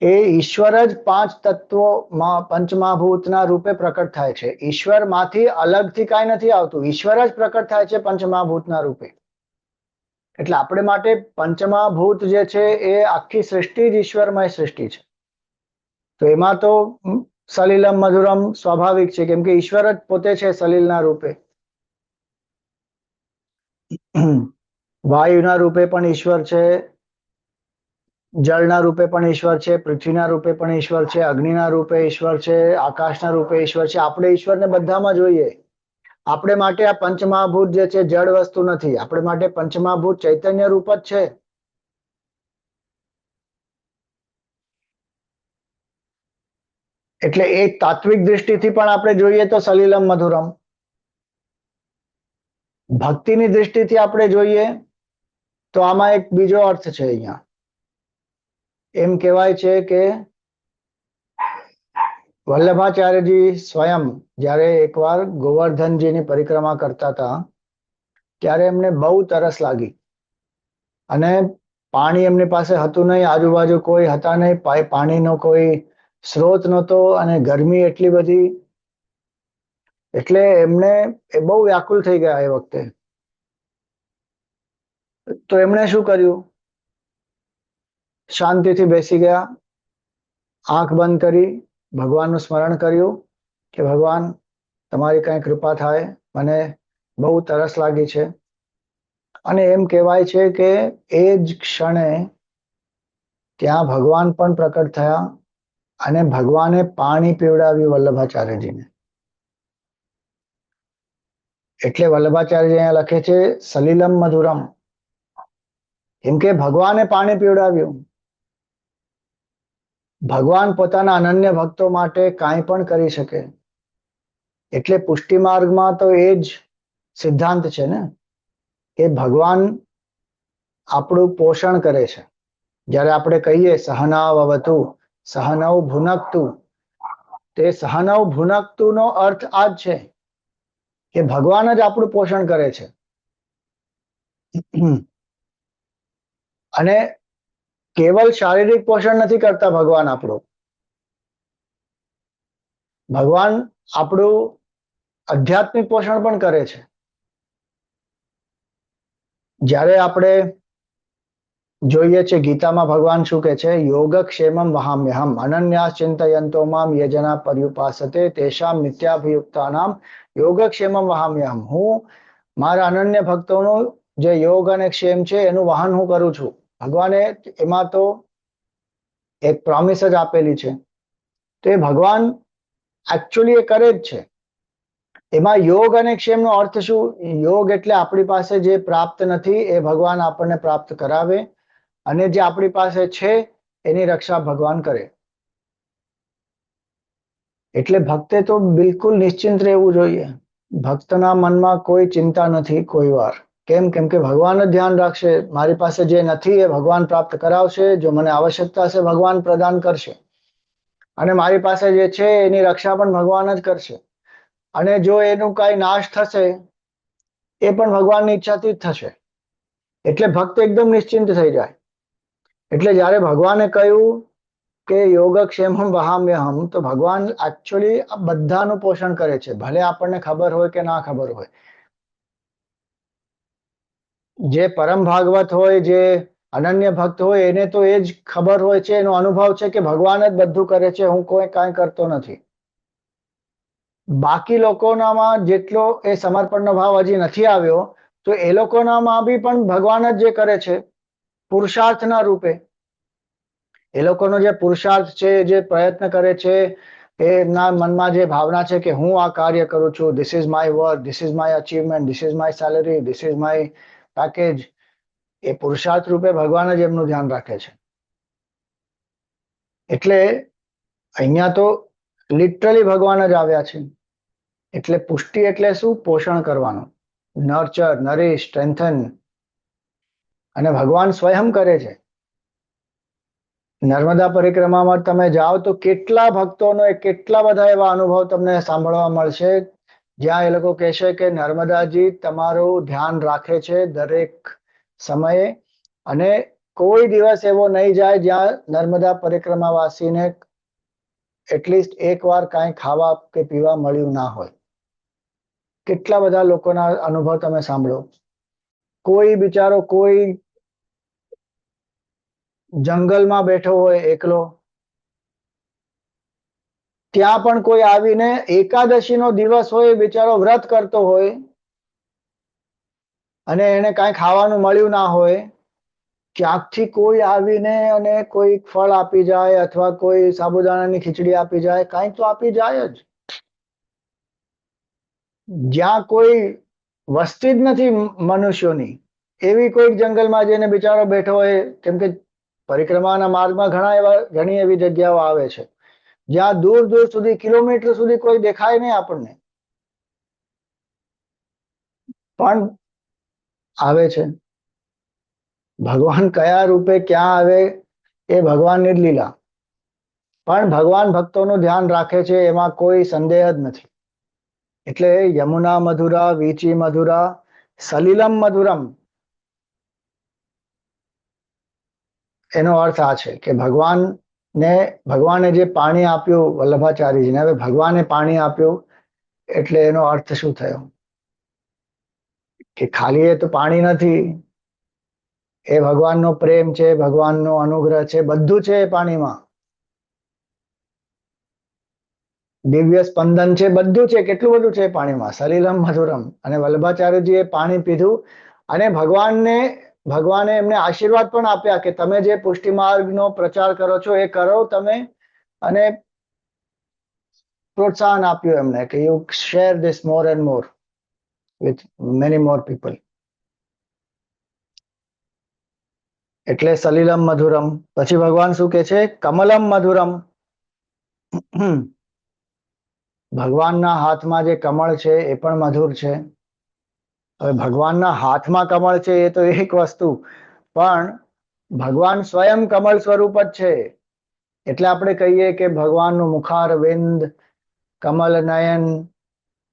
એ ઈશ્વર જ પાંચ તત્વોમાં પંચમહાભૂતના રૂપે પ્રકટ થાય છે. ઈશ્વરમાંથી અલગથી કાંઈ નથી આવતું, ઈશ્વર જ પ્રકટ થાય છે પંચમહાભૂતના રૂપે. એટલે આપણે માટે પંચમહાભૂત જે છે એ આખી સૃષ્ટિ જ ઈશ્વરમય સૃષ્ટિ છે. તો એમાં તો સલિલમ મધુરમ સ્વાભાવિક છે, કેમ કે ઈશ્વર જ પોતે છે સલિલના રૂપે. વાયુના રૂપે પણ ઈશ્વર છે, જળના રૂપે પણ ઈશ્વર છે, પૃથ્વીના રૂપે પણ ઈશ્વર છે, અગ્નિના રૂપે ઈશ્વર છે, આકાશના રૂપે ઈશ્વર છે. આપણે ઈશ્વરને બધામાં જોઈએ. આપણે માટે આ પંચમહાભૂત જે છે જડ વસ્તુ નથી, આપણે માટે પંચમહાભૂત ચૈતન્ય રૂપ જ છે. એટલે એ તાત્વિક દ્રષ્ટિથી પણ આપણે જોઈએ તો સલિલમ મધુરમ. ભક્તિની દ્રષ્ટિથી આપણે જોઈએ તો આમાં એક બીજો અર્થ છે. અહીંયા એમ કહેવાય છે કે વલ્લભાચાર્યજી સ્વયં જ્યારે એકવાર ગોવર્ધનજીની પરિક્રમા કરતા હતા ત્યારે એમને બહુ તરસ લાગી, અને પાણી એમની પાસે હતું નહીં, આજુબાજુ કોઈ હતા નહીં, પાણીનો કોઈ સ્ત્રોત નહોતો, અને ગરમી એટલી બધી. એટલે એમને એ બહુ વ્યાકુલ થઈ ગયા એ વખતે. તો એમણે શું કર્યું? શાંતિથી બેસી ગયા, આંખ બંધ કરી ભગવાનનું સ્મરણ કર્યું કે ભગવાન તમારી કઈ કૃપા થાય, મને બહુ તરસ લાગી છે. અને એમ કહેવાય છે કે એ જ ક્ષણે ત્યાં ભગવાન પણ પ્રકટ થયા, અને ભગવાને પાણી પીવડાવ્યું વલ્લભાચાર્યજીને. એટલે વલ્લભાચાર્યજી અહીંયા લખે છે સલિલમ મધુરમ, કેમ કે ભગવાને પાણી પીવડાવ્યું. ભગવાન પોતાના અનન્ય ભક્તો માટે કાંઈ પણ કરી શકે. એટલે પુષ્ટિ માર્ગમાં તો એ જ સિદ્ધાંત છે ને, કે ભગવાન આપણું પોષણ કરે છે. જ્યારે આપણે કહીએ સહનાવવતુ સહનૌ ભુનક્તુ, તે સહનૌ ભુનક્તુ નો અર્થ આ જ છે કે ભગવાન જ આપણું પોષણ કરે છે. અને કેવલ શારીરિક પોષણ નથી કરતા ભગવાન આપણું, ભગવાન આપણું આધ્યાત્મિક પોષણ પણ કરે છે. જ્યારે આપણે જોઈએ છે ગીતામાં ભગવાન શું કહે છે? યોગક્ષેમમ વહામ્યહમ અનન્યાસ ચિંતયંતો મામ યે જના પર્યુપાસતે તેષામ નિત્યાભિયુક્તાનામ યોગક્ષેમમ વહામ્યહમ. હું મારા અનન્ય ભક્તોનું જે યોગ અને ક્ષેમ છે એનું વહન હું કરું છું. ભગવાને એમાં તો એક પ્રોમિસ જ આપેલી છે. તો એ ભગવાન એકચ્યુઅલી એ કરે જ છે. એમાં યોગ અને ક્ષેમનો અર્થ શું? યોગ એટલે આપણી પાસે જે પ્રાપ્ત નથી એ ભગવાન આપણને પ્રાપ્ત કરાવે, અને જે આપણી પાસે છે એની રક્ષા ભગવાન કરે. એટલે ભક્તે તો બિલકુલ નિશ્ચિંત રહેવું જોઈએ. ભક્તના મનમાં કોઈ ચિંતા નથી કોઈ વાર. કેમ? કેમ કે ભગવાન જ ધ્યાન રાખશે. મારી પાસે જે નથી એ ભગવાન પ્રાપ્ત કરાવશે, જો મને આવશ્યકતા હશે ભગવાન પ્રદાન કરશે, અને મારી પાસે જે છે એની રક્ષા પણ ભગવાન જ કરશે. અને જો એનું કઈ નાશ થશે એ પણ ભગવાનની ઈચ્છાથી જ થશે. એટલે ભક્ત એકદમ નિશ્ચિંત થઈ જાય. એટલે જ્યારે ભગવાને કહ્યું કે યોગક્ષેમમ વહામ્યહમ, તો ભગવાન એકચ્યુઅલી બધાનું પોષણ કરે છે, ભલે આપણને ખબર હોય કે ના ખબર હોય. જે પરમ ભાગવત હોય, જે અનન્ય ભક્ત હોય, એને તો એ જ ખબર હોય છે, એનો અનુભવ છે કે ભગવાન જ બધું કરે છે, હું કોઈ કાંઈ કરતો નથી. બાકી લોકોનામાં જેટલો એ સમર્પણનો ભાવ હજી નથી આવ્યો, તો એ લોકોનામાં બી પણ ભગવાન જ જે કરે છે પુરુષાર્થના રૂપે. એ લોકોનો જે પુરુષાર્થ છે, જે પ્રયત્ન કરે છે, એમના મનમાં જે ભાવના છે કે હું આ કાર્ય કરું છું, this is my work, this is my achievement, this is my salary, this is my package, એ પુરુષાર્થ રૂપે ભગવાન જ એમનું ધ્યાન રાખે છે. એટલે અહીંયા તો લિટરલી ભગવાન જ આવ્યા છે. એટલે પુષ્ટિ એટલે શું? પોષણ કરવાનું, નર્ચર, નરીશ, સ્ટ્રેન્થન. અને ભગવાન સ્વયં કરે છે. નર્મદા પરિક્રમામાં તમે જાઓ તો કેટલા ભક્તોનો કેટલા બધા એવા અનુભવ તમને સાંભળવા મળશે, જ્યાં એ લોકો કહેશે કે નર્મદાજી તમારું ધ્યાન રાખે છે દરેક સમયે, અને કોઈ દિવસ એવો નહીં જાય જ્યાં નર્મદા પરિક્રમાવાસીને એટલીસ્ટ એક વાર કાંઈ ખાવા કે પીવા મળ્યું ના હોય. કેટલા બધા લોકોના અનુભવ તમે સાંભળો. કોઈ બિચારો કોઈ જંગલમાં બેઠો હોય એકલો, ત્યાં પણ કોઈ આવીને એકાદશીનો દિવસ હોય, બિચારો વ્રત કરતો હોય અને એને કાંઈ ખાવાનું મળ્યું ના હોય, ક્યાંકથી કોઈ આવીને અને કોઈ ફળ આપી જાય અથવા કોઈ સાબુદાણાની ખીચડી આપી જાય, કાંઈ તો આપી જાય જ. જ્યાં કોઈ વસ્તી જ નથી મનુષ્યોની, એવી કોઈ જંગલમાં જઈને બિચારો બેઠો હોય, કેમ કે પરિક્રમાના માર્ગમાં ઘણી એવી જગ્યાઓ આવે છે જ્યાં દૂર દૂર સુધી, કિલોમીટર સુધી કોઈ દેખાય નહીં આપણને, પણ આવે છે. ભગવાન કયા રૂપે ક્યાં આવે એ ભગવાનની જ લીલા. પણ ભગવાન ભક્તોનું ધ્યાન રાખે છે, એમાં કોઈ સંદેહ જ નથી. એટલે યમુના મધુરા, વીચી મધુરા, સલિલમ મધુરમ, એનો અર્થ આ છે કે ભગવાને જે પાણી આપ્યું વલ્લભાચાર્યજીને, હવે ભગવાને પાણી આપ્યું એટલે એનો અર્થ શું થયો? કે ખાલી એ તો પાણી નથી, એ ભગવાનનો પ્રેમ છે, ભગવાનનો અનુગ્રહ છે, બધું છે એ પાણીમાં. દિવ્ય સ્પંદન છે, બધું છે, કેટલું બધું છે પાણીમાં. સલિલમ મધુરમ. અને વલ્લભાચાર્યજીએ પાણી પીધું અને ભગવાને એમને આશીર્વાદ પણ આપ્યા કે તમે જે પુષ્ટિ માર્ગનો પ્રચાર કરો છો એ કરો તમે, અને પ્રોત્સાહન આપ્યું એમને કે you share this more and more with many more people. એટલે સલિલમ મધુરમ. પછી ભગવાન શું કે છે? કમલમ મધુરમ. ભગવાનના હાથમાં જે કમળ છે એ પણ મધુર છે. હવે ભગવાનના હાથમાં કમળ છે એ તો એક વસ્તુ, પણ ભગવાન સ્વયં કમળ સ્વરૂપ જ છે. એટલે આપણે કહીએ કે ભગવાનનું મુખારવિંદ, કમલ નયન,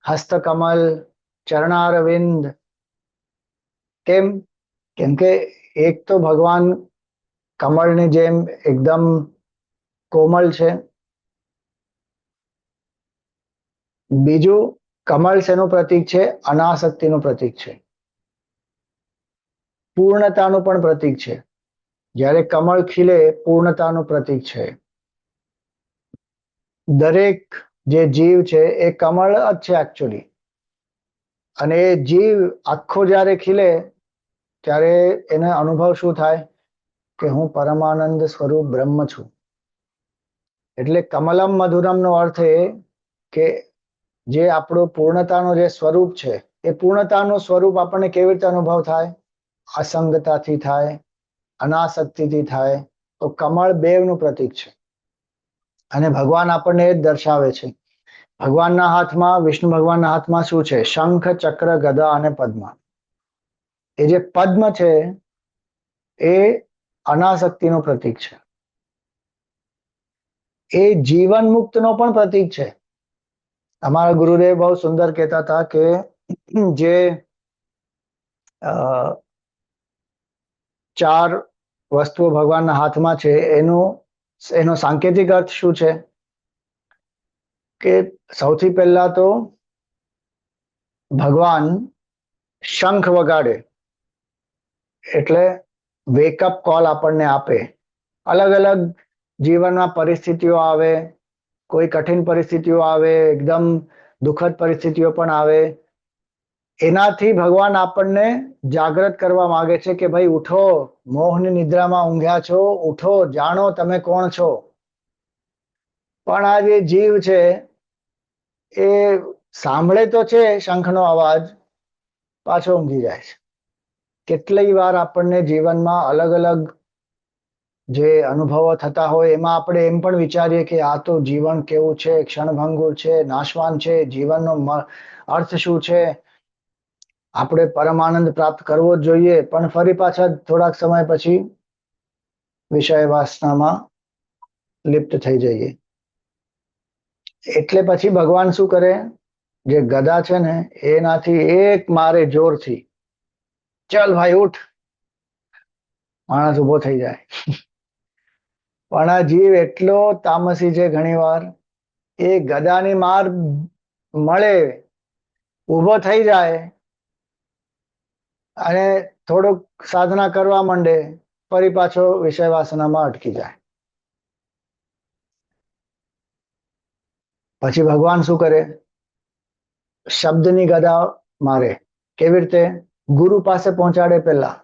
હસ્તકમલ, ચરણારવિંદ. કેમ? કેમ કે એક તો ભગવાન કમળની જેમ એકદમ કોમળ છે. બીજું, કમળ શેનું પ્રતીક છે? અનાસક્તિનું પ્રતીક છે, પૂર્ણતાનું પણ પ્રતીક છે. જ્યારે કમળ ખીલે, પૂર્ણતાનું પ્રતીક છે. દરેક જે જીવ છે એ કમળ જ છે એકચ્યુઅલી. અને એ જીવ આખો જ્યારે ખીલે ત્યારે એને અનુભવ શું થાય? કે હું પરમાનંદ સ્વરૂપ બ્રહ્મ છું. એટલે કમલમ મધુરમનો અર્થ એ કે જે આપણું પૂર્ણતાનું જે સ્વરૂપ છે, એ પૂર્ણતાનું સ્વરૂપ આપણને કેવી રીતે અનુભવ થાય? અસંગતાથી થાય, અનાસક્તિથી થાય. તો કમળ બેવનું પ્રતીક છે. અને ભગવાન આપણને એ જ દર્શાવે છે. ભગવાનના હાથમાં, વિષ્ણુ ભગવાનના હાથમાં શું છે? શંખ, ચક્ર, ગદા અને પદ્મ. એ જે પદ્મ છે એ અનાસક્તિનું પ્રતીક છે. એ જીવન મુક્તનો પણ પ્રતીક છે. અમારા ગુરુદેવ બહુ સુંદર કહેતા હતા કે જે ચાર વસ્તુઓ ભગવાનના હાથમાં છે, એનો સાંકેતિક અર્થ શું છે કે સૌથી પહેલા તો ભગવાન શંખ વગાડે એટલે વેકઅપ કોલ આપણને આપે. અલગ અલગ જીવનમાં પરિસ્થિતિઓ આવે, કોઈ કઠિન પરિસ્થિતિઓ આવે, એકદમ દુઃખદ પરિસ્થિતિઓ પણ આવે. એનાથી ભગવાન આપણને જાગૃત કરવા માંગે છે કે ભાઈ ઉઠો, મોહની નિદ્રામાં ઊંઘ્યા છો, ઉઠો, જાણો તમે કોણ છો. પણ આ જે જીવ છે એ સાંભળે તો છે શંખનો અવાજ, પાછો ઊંઘી જાય છે. કેટલી વાર આપણને જીવનમાં અલગ અલગ જે અનુભવો થતા હોય એમાં આપણે એમ પણ વિચારીએ કે આ તો જીવન કેવું છે, ક્ષણભંગુર છે, નાશવાન છે, જીવનનો અર્થ શું છે, આપણે પરમાનંદ પ્રાપ્ત કરવો જ જોઈએ, પણ ફરી પાછા થોડાક સમય પછી વિષય વાસનામાં લિપ્ત થઈ જઈએ. એટલે પછી ભગવાન શું કરે, જે ગદા છે ને એનાથી એક મારે જોરથી, ચલ ભાઈ ઉઠ, માણસ ઉભો થઈ જાય. પણ આ જીવ એટલો તામસી છે, ઘણીવાર એ ગદાની માર મળે, ઉભો થઈ જાય અને થોડુંક સાધના કરવા માંડે, ફરી પાછો વિષય વાસનામાં અટકી જાય. પછી ભગવાન શું કરે, શબ્દની ગદા મારે. કેવી રીતે? ગુરુ પાસે પહોંચાડે. પહેલા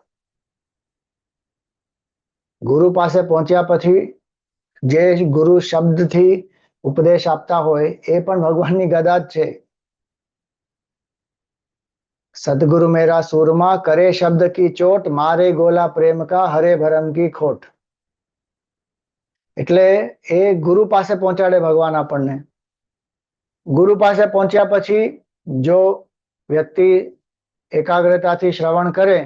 ગુરુ પાસે પહોંચ્યા પછી જે ગુરુ શબ્દથી ઉપદેશ આપતા હોય એ પણ ભગવાનની ગદા જ છે. સદગુરુ મેરા સુરમાં કરે શબ્દ કી ચોટ, મારે ગોલા પ્રેમ કા હરે ભરમ કી ખોટ. એટલે એ ગુરુ પાસે પહોંચાડે ભગવાન આપણને. ગુરુ પાસે પહોંચ્યા પછી જો વ્યક્તિ એકાગ્રતાથી શ્રવણ કરે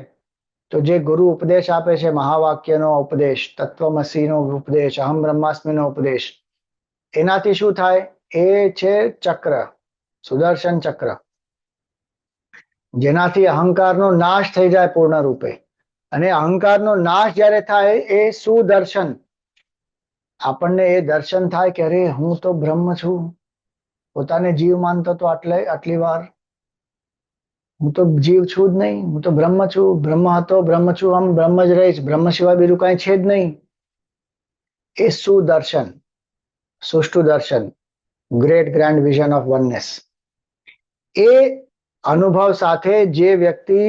તો જે ગુરુ ઉપદેશ આપે છે, મહાવાક્યનો ઉપદેશ, તત્વમસીનો ઉપદેશ, અહમ બ્રહ્માસ્મિનો ઉપદેશ, એનાથી શું થાય? એ છે ચક્ર, સુદર્શન ચક્ર, જેનાથી અહંકારનો નાશ થઈ જાય પૂર્ણ રૂપે. અને અહંકારનો નાશ જ્યારે થાય એ સુદર્શન, આપણને એ દર્શન થાય કે અરે હું તો બ્રહ્મ છું. પોતાને જીવ માનતો તો આટલી વાર હું તો જીવ છું જ નહીં, હું તો બ્રહ્મ છું, બ્રહ્મ હતો, બ્રહ્મ છું, આમ બ્રહ્મ જ રહીશ, બ્રહ્મ સિવાય બીજું કાંઈ છે જ નહીં. એ સુદર્શન, સુષ્ટુ દર્શન, great grand vision of oneness. એ અનુભવ સાથે જે વ્યક્તિ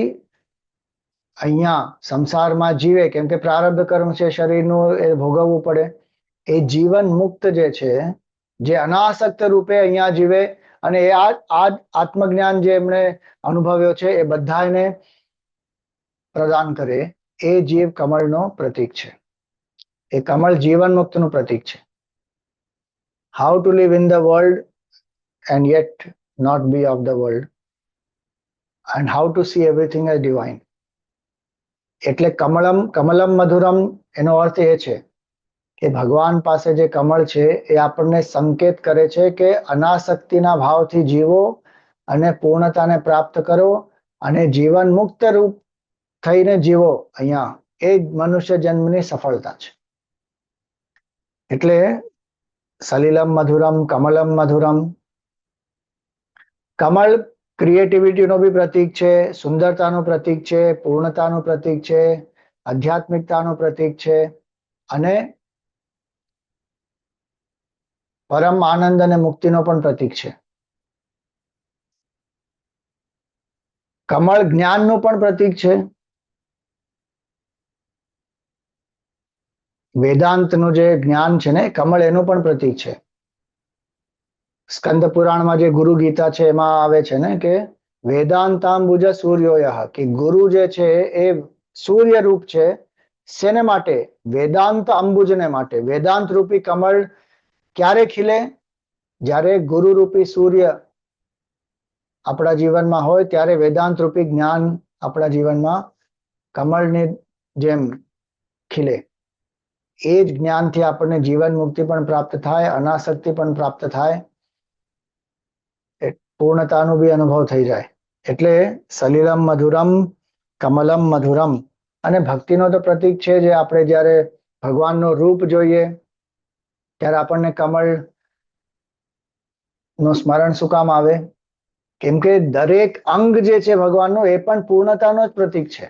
અહીંયા સંસારમાં જીવે, કેમ કે પ્રારબ્ધ કર્મ છે શરીરનું, એ ભોગવવું પડે, એ જીવન મુક્ત જે છે, જે અનાસક્ત રૂપે અહીંયા જીવે અને એ આ આત્મજ્ઞાન જે એમણે અનુભવ્યો છે એ બધાને પ્રદાન કરે, એ જીવ કમળનો પ્રતીક છે. એ કમળ જીવન મુક્તનું પ્રતીક છે. How to live in the world and yet not be of the world, and how to see everything as divine. એટલે કમલમ મધુરમ, એનો અર્થ એ છે કે ભગવાન પાસે જે કમળ છે એ આપણને સંકેત કરે છે કે અનાસક્તિના ભાવથી જીવો અને પૂર્ણતાને પ્રાપ્ત કરો અને જીવન મુક્ત રૂપ થઈને જીવો અહીંયા. એ જ મનુષ્ય જન્મની સફળતા છે. એટલે સલિલમ મધુરમ, કમલમ મધુરમ. કમળ ક્રિએટિવિટીનું બી પ્રતીક છે, સુંદરતાનું પ્રતીક છે, પૂર્ણતાનું પ્રતીક છે, આધ્યાત્મિકતાનું પ્રતીક છે અને પરમ આનંદ અને મુક્તિનો પણ પ્રતીક છે. કમળ જ્ઞાનનું પણ પ્રતીક છે. વેદાંતનું જે જ્ઞાન છે ને, કમળ એનું પણ પ્રતીક છે. સ્કંદ પુરાણમાં જે ગુરુ ગીતા છે એમાં આવે છે ને કે વેદાંતાંબુજ સૂર્યોયઃ, કે ગુરુ જે છે એ સૂર્ય રૂપ છે. શેને માટે? વેદાંત અંબુજને માટે. વેદાંત રૂપી કમળ ક્યારે ખીલે? જ્યારે ગુરુ રૂપી સૂર્ય આપણા જીવનમાં હોય ત્યારે વેદાંત રૂપી જ્ઞાન આપણા જીવનમાં કમળની જેમ ખીલે. એ જ જ્ઞાનથી આપણને જીવન મુક્તિ પણ પ્રાપ્ત થાય, અનાસક્તિ પણ પ્રાપ્ત થાય, પૂર્ણતાનો બી અનુભવ થઈ જાય. એટલે સલિલમ મધુરમ કમલમ મધુરમ. અને ભક્તિનો તો પ્રતીક છે, જે આપણે જ્યારે ભગવાનનું રૂપ જોઈએ ત્યારે આપણને કમળ નું સ્મરણ શું કામ આવે? કેમ કે દરેક અંગ જે છે ભગવાનનું એ પણ પૂર્ણતાનો જ પ્રતીક છે.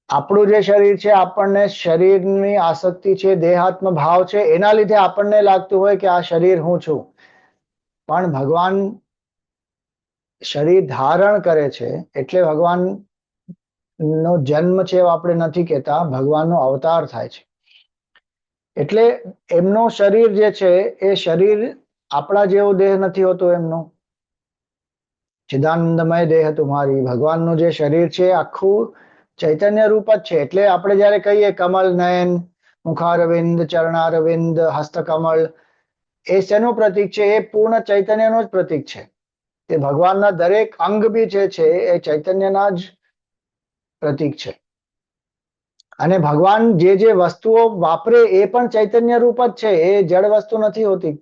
આપણું જે શરીર છે, આપણને શરીરની આસક્તિ છે, દેહાત્મ ભાવ છે, એના લીધે આપણને લાગતું હોય કે આ શરીર હું છું. પણ ભગવાન શરીર ધારણ કરે છે એટલે ભગવાન નો જન્મ છે એવું આપણે નથી કહેતા, ભગવાનનો અવતાર થાય છે. એટલે એમનો શરીર જે છે એ શરીર આપણા જેવો દેહ નથી હોતો એમનો. ચિદાનંદમય દેહ તુમ્હારી, ભગવાનનું જે શરીર છે આખું ચૈતન્ય રૂપ જ છે. એટલે આપણે જયારે કહીએ કમલ નયન, મુખારવિંદ, ચરણારવિંદ, હસ્તકમળ, એ શેનું પ્રતીક છે? એ પૂર્ણ ચૈતન્યનું જ પ્રતીક છે. તે ભગવાનના દરેક અંગ બી જે છે એ ચૈતન્યના જ પ્રતીક છે. અને ભગવાન જે જે વસ્તુઓ વાપરે એ પણ ચૈતન્ય રૂપ જ છે, એ જડ વસ્તુ નથી હોતી.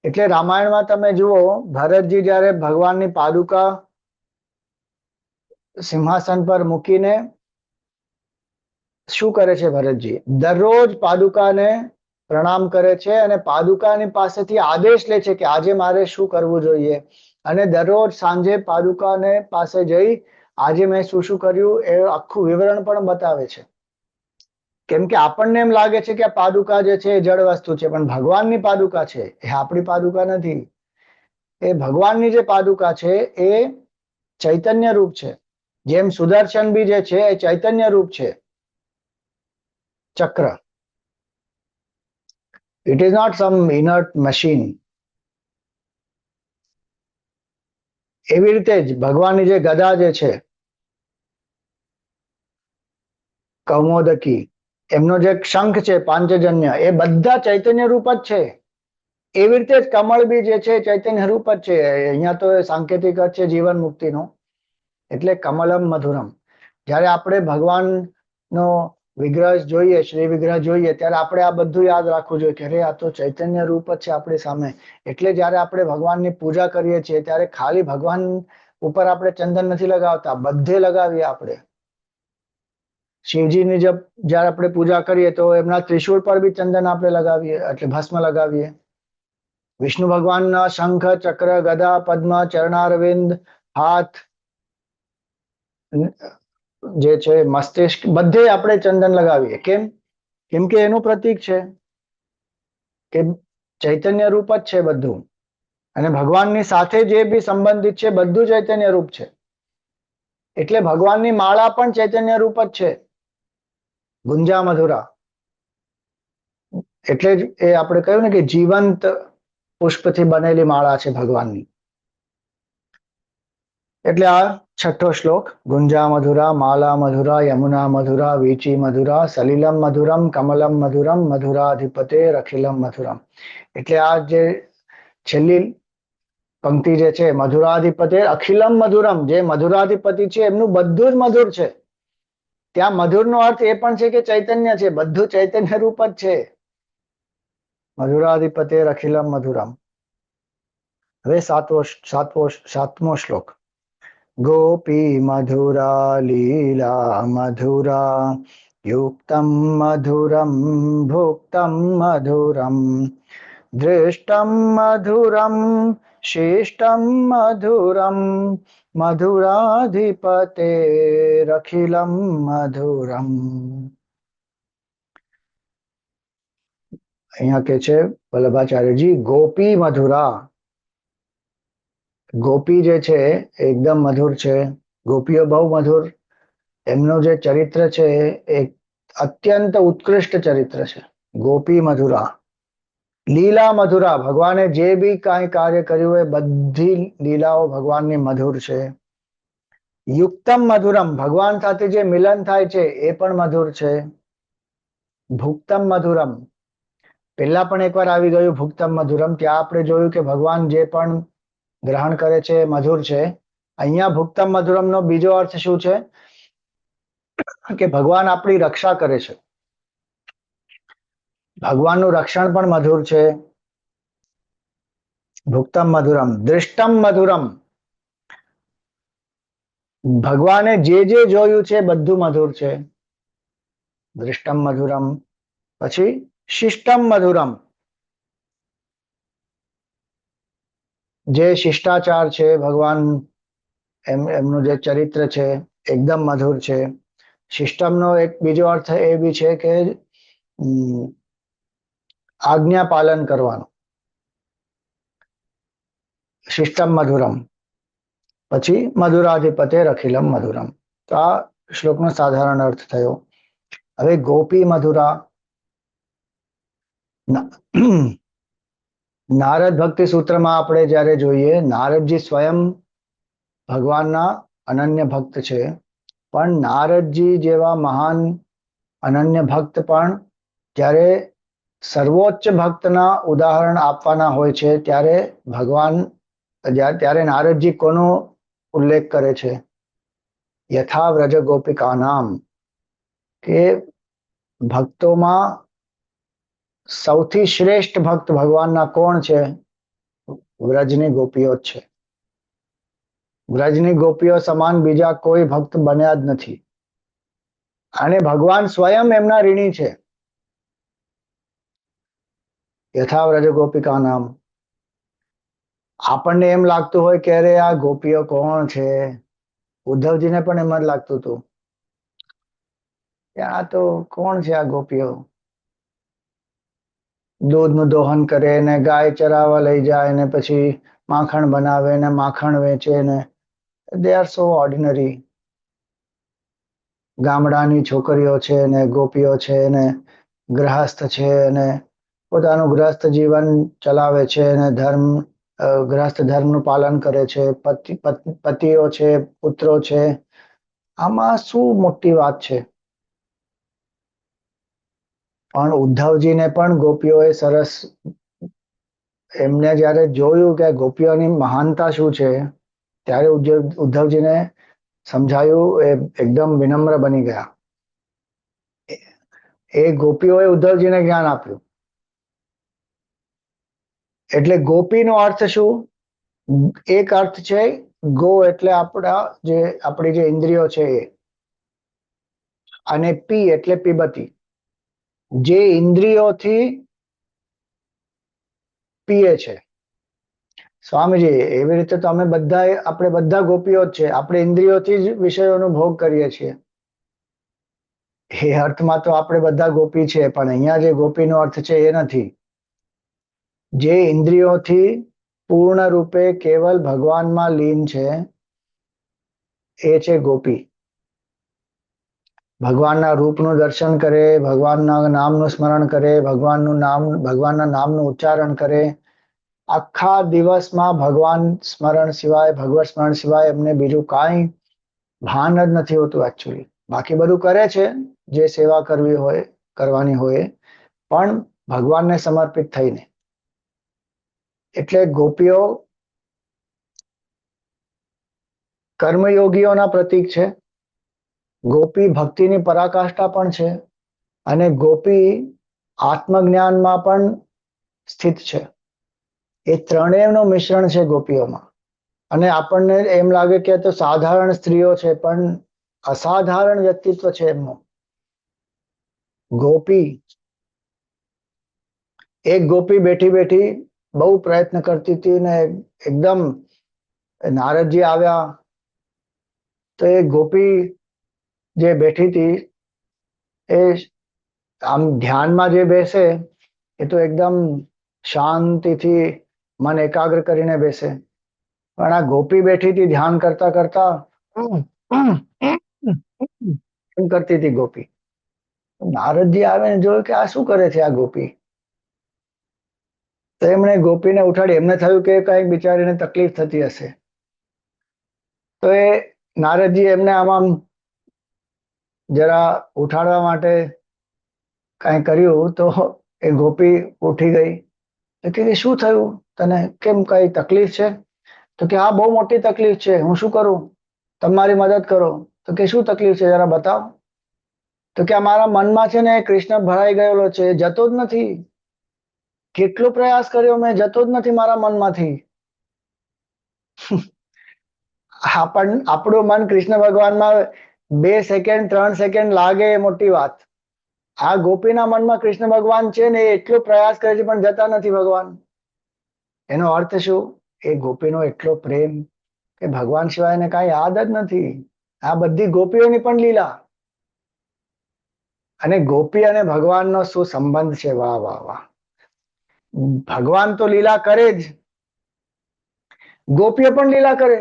એટલે રામાયણમાં તમે જુઓ, ભરતજી જયારે ભગવાનની પાદુકા સિંહાસન પર મૂકીને શું કરે છે? ભરતજી દરરોજ પાદુકાને પ્રણામ કરે છે અને પાદુકાની પાસેથી આદેશ લે છે કે આજે મારે શું કરવું જોઈએ. અને દરરોજ સાંજે પાદુકાને પાસે જઈ આજે મેં શું શું કર્યું એ આખું વિવરણ પણ બતાવે છે. કેમ કે આપણને એમ લાગે છે કે આ પાદુકા જે છે એ જડ વસ્તુ છે, પણ ભગવાનની પાદુકા છે, એ આપણી પાદુકા નથી. એ ભગવાનની જે પાદુકા છે એ ચૈતન્ય રૂપ છે. જેમ સુદર્શન બી જે છે એ ચૈતન્ય રૂપ છે. ચક્ર, it is not some inert machine. એવી રીતે જ ભગવાનની જે ગદા જે છે, કૌમોદકી, એમનો જે શંખ છે પાંચજન્ય, એ બધા ચૈતન્ય રૂપ જ છે. એવી રીતે જ કમળ બી જે છે ચૈતન્ય રૂપ જ છે. અહીંયા તો સાંકેતિક જ છે જીવન મુક્તિનો. એટલે કમલમ મધુરમ. જ્યારે આપણે ભગવાનનો વિગ્રહ જોઈએ, શ્રી વિગ્રહ જોઈએ, ત્યારે આપણે આ બધું યાદ રાખવું જોઈએ કે અરે આ તો ચૈતન્ય રૂપ જ છે આપણી સામે. એટલે જ્યારે આપણે ભગવાનની પૂજા કરીએ છીએ ત્યારે ખાલી ભગવાન ઉપર આપણે ચંદન નથી લગાવતા, બધે લગાવીએ આપણે. શિવજીની જયારે આપણે પૂજા કરીએ તો એમના ત્રિશૂળ પર બી ચંદન આપણે લગાવીએ, એટલે ભસ્મ લગાવીએ. વિષ્ણુ ભગવાનના શંખ, ચક્ર, ગદા, પદ્મ, ચરણારવિંદ, હાથ જે છે, મસ્તિષ્ક, બધે આપણે ચંદન લગાવીએ. કેમ? કેમ કે એનું પ્રતીક છે કે ચૈતન્ય રૂપ જ છે બધું. અને ભગવાનની સાથે જે બી સંબંધિત છે બધું ચૈતન્ય રૂપ છે. એટલે ભગવાનની માળા પણ ચૈતન્ય રૂપ જ છે, ગુંજા મધુરા. એટલે જ એ આપણે કહ્યું ને કે જીવંત પુષ્પથી બનેલી માળા છે ભગવાનની. એટલે આ છઠ્ઠો શ્લોક, ગુંજા મધુરા, માલા મધુરા, યમુના મધુરા, વીચી મધુરા, સલિલમ મધુરમ, કમલમ મધુરમ, મધુરાધિપતે અખિલમ મધુરમ. એટલે આ જે છેલ્લી પંક્તિ જે છે, મધુરાધિપતે અખિલમ મધુરમ, જે મધુરાધિપતિ છે એમનું બધું જ મધુર છે. ત્યાં મધુરનો અર્થ એ પણ છે કે ચૈતન્ય છે, બધું ચૈતન્ય રૂપ જ છે. મધુરાધિપતે અખિલમ મધુરમ. હવે સાતમો શ્લોક, ગોપી મધુરા લીલા મધુરા, યુક્તમ મધુરમ ભુક્તમ મધુરમ, દૃષ્ટમ મધુરમ શિષ્ટમ મધુરમ, મધુરાધિપતે અખિલમ મધુરમ. અહીંયા કે છે વલ્લભાચાર્યજી, ગોપી મધુરા. ગોપી જે છે એકદમ મધુર છે, ગોપીઓ બહુ મધુર. એમનું જે ચરિત્ર છે એ અત્યંત ઉત્કૃષ્ટ ચરિત્ર છે. ગોપી મધુરા, લીલા મધુરા, ભગવાને જે બી કાંઈ કાર્ય કર્યું હોય બધી લીલાઓ ભગવાનની મધુર છે. યુક્તમ મધુરમ, ભગવાન સાથે જે મિલન થાય છે એ પણ મધુર છે. ભુક્તમ મધુરમ, પહેલા પણ એકવાર આવી ગયું ભુક્તમ મધુરમ, ત્યાં આપણે જોયું કે ભગવાન જે પણ ગ્રહણ કરે છે મધુર છે. અહીંયા ભુક્તમ મધુરમનો બીજો અર્થ શું છે કે ભગવાન આપણી રક્ષા કરે છે. ભગવાનનું રક્ષણ પણ મધુર છે. ભુક્તમ મધુરમ, દૃષ્ટમ મધુરમ, ભગવાને જે જે જોયું છે બધું મધુર છે. દૃષ્ટમ મધુરમ, પછી શિષ્ટમ મધુરમ, જે શિષ્ટાચાર છે ભગવાન એમનું જે ચરિત્ર છે એકદમ મધુર છે. શિષ્ટમનો એક બીજો અર્થ એ બી છે કે આજ્ઞા પાલન કરવાનું. શિષ્ટમ મધુરમ, પછી મધુરાધિપતે રખિલમ મધુરમ. તો આ શ્લોકનો સાધારણ અર્થ થયો. હવે ગોપી મધુરા, નારદ ભક્તિ સૂત્રમાં આપણે જ્યારે જોઈએ, નારદજી સ્વયં ભગવાનના અનન્ય ભક્ત છે, પણ નારદજી જેવા મહાન અનન્ય ભક્ત પણ જ્યારે સર્વોચ્ચ ભક્તના ઉદાહરણ આપવાના હોય છે ત્યારે ભગવાન ત્યારે નારદજી કોનો ઉલ્લેખ કરે છે? યથા વ્રજ ગોપિકા નામ, કે ભક્તોમાં સૌથી શ્રેષ્ઠ ભક્ત ભગવાનના કોણ છે? વ્રજની ગોપીઓ જ છે. વ્રજની ગોપીઓ સમાન બીજા કોઈ ભક્ત બન્યા જ નથી, અને ભગવાન સ્વયં એમના ઋણી છે. યથા વ્રજ ગોપિકા નામ. આપણને એમ લાગતું હોય કે અરે આ ગોપીઓ કોણ છે? ઉદ્ધવજીને પણ એમ જ લાગતું હતું કે આ તો કોણ છે? આ ગોપીઓ દૂધનું દોહન કરે ને ગાય ચરાવવા લઈ જાય ને પછી માખણ બનાવે ને માખણ વેચે ને, દે આર સો ઓર્ડિનરી. ગામડાની છોકરીઓ છે ને ગોપીઓ છે ને ગ્રહસ્થ છે ને પોતાનું ગ્રસ્ત જીવન ચલાવે છે અને ગ્રસ્ત ધર્મનું પાલન કરે છે. પતિઓ છે, પુત્રો છે. આમાં શું મોટી વાત છે? પણ ઉદ્ધવજીને પણ ગોપીઓએ સરસ, એમને જયારે જોયું કે ગોપીઓની મહાનતા શું છે ત્યારે ઉદ્ધવજીને સમજાયું, એ એકદમ વિનમ્ર બની ગયા. એ ગોપીઓએ ઉદ્ધવજીને જ્ઞાન આપ્યું. એટલે ગોપીનો અર્થ શું? એક અર્થ છે ગો એટલે આપણી જે ઇન્દ્રિયો છે એ, અને પી એટલે પીબતી, જે ઇન્દ્રિયોથી પીએ છે. સ્વામીજી, એવી રીતે તો આપણે બધા ગોપીઓ જ છે. આપણે ઇન્દ્રિયોથી જ વિષયોનો ભોગ કરીએ છીએ. એ અર્થમાં તો આપણે બધા ગોપી છે, પણ અહીંયા જે ગોપીનો અર્થ છે એ નથી. જે ઇન્દ્રિયોથી પૂર્ણ રૂપે કેવલ ભગવાનમાં લીન છે એ છે ગોપી. ભગવાનના રૂપનું દર્શન કરે, ભગવાનના નામનું સ્મરણ કરે, ભગવાનના નામનું ઉચ્ચારણ કરે. આખા દિવસમાં ભગવાન સ્મરણ સિવાય, ભગવત સ્મરણ સિવાય એમને બીજું કાંઈ ભાન જ નથી હોતું એકચ્યુઅલી. બાકી બધું કરે છે જે સેવા કરવાની હોય, પણ ભગવાનને સમર્પિત થઈને. એટલે ગોપીઓ કર્મયોગીઓના પ્રતીક છે. ગોપી ભક્તિની પરાકાષ્ઠા પણ છે, અને ગોપી આત્મજ્ઞાનમાં પણ સ્થિત છે. એ ત્રણેયનું મિશ્રણ છે ગોપીઓમાં. અને આપણને એમ લાગે કે તો સાધારણ સ્ત્રીઓ છે, પણ અસાધારણ વ્યક્તિત્વ છે એમનું. એક ગોપી બેઠી બેઠી બહુ પ્રયત્ન કરતી હતી ને એકદમ નારદજી આવ્યા તો એ ગોપી જે બેઠી હતી એ આમ ધ્યાનમાં જે બેસે એ તો એકદમ શાંતિથી મન એકાગ્ર કરીને બેસે, પણ આ ગોપી બેઠી હતી ધ્યાન કરતા કરતા એમ કરતી હતી ગોપી. નારદજી આવે ને જોયું કે આ શું કરે છે આ ગોપી. તો એમણે ગોપીને ઉઠાડી. એમને થયું કે કઈક બિચારીને તકલીફ થતી હશે, તો એ નારદજી એમને આમાં જરા ઉઠાડવા માટે કઈ કર્યું તો એ ગોપી ઉઠી ગઈ. તો કે શું થયું તને, કેમ કઈ તકલીફ છે? તો કે હા, બહુ મોટી તકલીફ છે, હું શું કરું, તમારી મદદ કરો. તો કે શું તકલીફ છે જરા બતાવો. તો કે અમારા મનમાં છે ને કૃષ્ણ ભરાઈ ગયેલો છે, જતો જ નથી. કેટલો પ્રયાસ કર્યો મેં, જતો જ નથી મારા મનમાંથી. આપણું મન કૃષ્ણ ભગવાનમાં 2 સેકન્ડ 3 સેકન્ડ લાગે એ મોટી વાત. આ ગોપીના મનમાં કૃષ્ણ ભગવાન છે ને, એ એટલો પ્રયાસ કરે છે પણ જતા નથી ભગવાન. એનો અર્થ શું? એ ગોપીનો એટલો પ્રેમ કે ભગવાન સિવાય એને કાંઈ યાદ જ નથી. આ બધી ગોપીઓની પણ લીલા. અને ગોપી અને ભગવાનનો શું સંબંધ છે! વાહ વાહ વાહ. ભગવાન તો લીલા કરે જ, ગોપીઓ પણ લીલા કરે.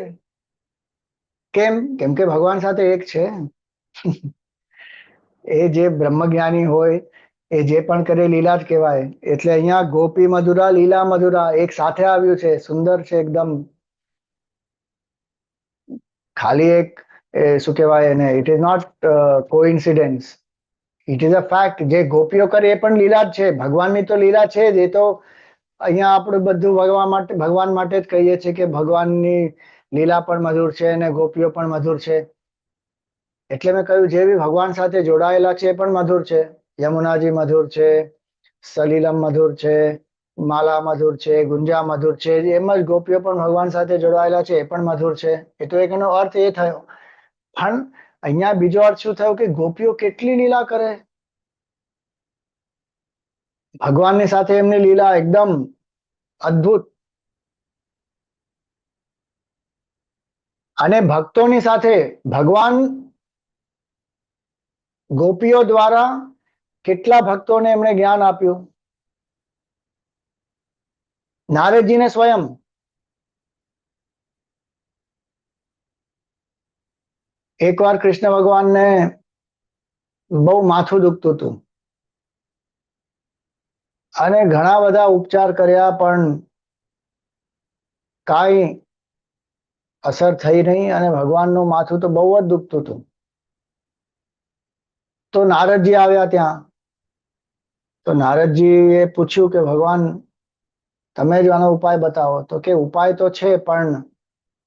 કેમ? કેમ કે ભગવાન સાથે એક છે. એ જે બ્રહ્મજ્ઞાની હોય એ જે પણ કરે લીલા જ કહેવાય. એટલે અહીંયા ગોપી મધુરા લીલા મધુરા એક સાથે આવ્યું છે. સુંદર છે એકદમ. ખાલી એક શું કહેવાય એને, it is not coincidence, it is a fact. જે ગોપીઓ કરે એ પણ લીલા જ છે. ભગવાનની તો લીલા છે જ. એ તો અહીંયા આપણે બધું ભગવાન માટે જ કહીએ છીએ કે ભગવાનની લીલા પણ મધુર છે અને ગોપીઓ પણ મધુર છે. એટલે મેં કહ્યું જે બી ભગવાન સાથે જોડાયેલા છે એ પણ મધુર છે. યમુનાજી મધુર છે, સલીલમ મધુર છે, માલા મધુર છે, ગુંજા મધુર છે. એમ જ ગોપીઓ પણ ભગવાન સાથે જોડાયેલા છે એ પણ મધુર છે. એ તો એનો અર્થ એ થયો. પણ અહીંયા બીજો અર્થ શું થયો કે ગોપીઓ કેટલી લીલા કરે. ભગવાનની સાથે એમની લીલા એકદમ અદ્ભુત. અને ભક્તોની સાથે ભગવાન ગોપીઓ દ્વારા કેટલા ભક્તોને એમણે જ્ઞાન આપ્યું. નારદજીને સ્વયં એકવાર કૃષ્ણ ભગવાનને બહુ માથું દુખતું હતું અને ઘણા બધા ઉપચાર કર્યા પણ કાંઈ અસર થઈ નહીં અને ભગવાનનું માથું તો બહુ જ દુખતું હતું. તો નારદજી આવ્યા ત્યાં. તો નારદજીએ પૂછ્યું કે ભગવાન તમે જ આનો ઉપાય બતાવો. તો કે ઉપાય તો છે પણ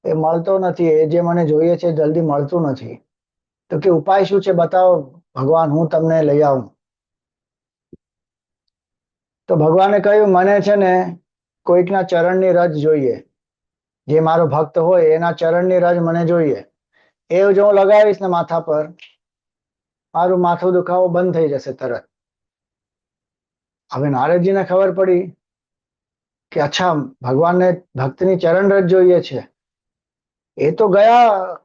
એ મળતો નથી. એ જે મને જોઈએ છે જલ્દી મળતું નથી. તો કે ઉપાય શું છે બતાવો ભગવાન, હું તમને લઈ આવું. તો ભગવાને કહ્યું મને છે ને કોઈકના ચરણની રજ જોઈએ. જે મારો ભક્ત હોય એના ચરણની રજ મને જોઈએ. એ જો હું લગાવીશ ને માથા પર, મારું માથું દુખાવો બંધ થઈ જશે તરત. હવે નારદજીને ખબર પડી કે અચ્છા, ભગવાનને ભક્તની ચરણ રજ જોઈએ છે. એ તો ગયા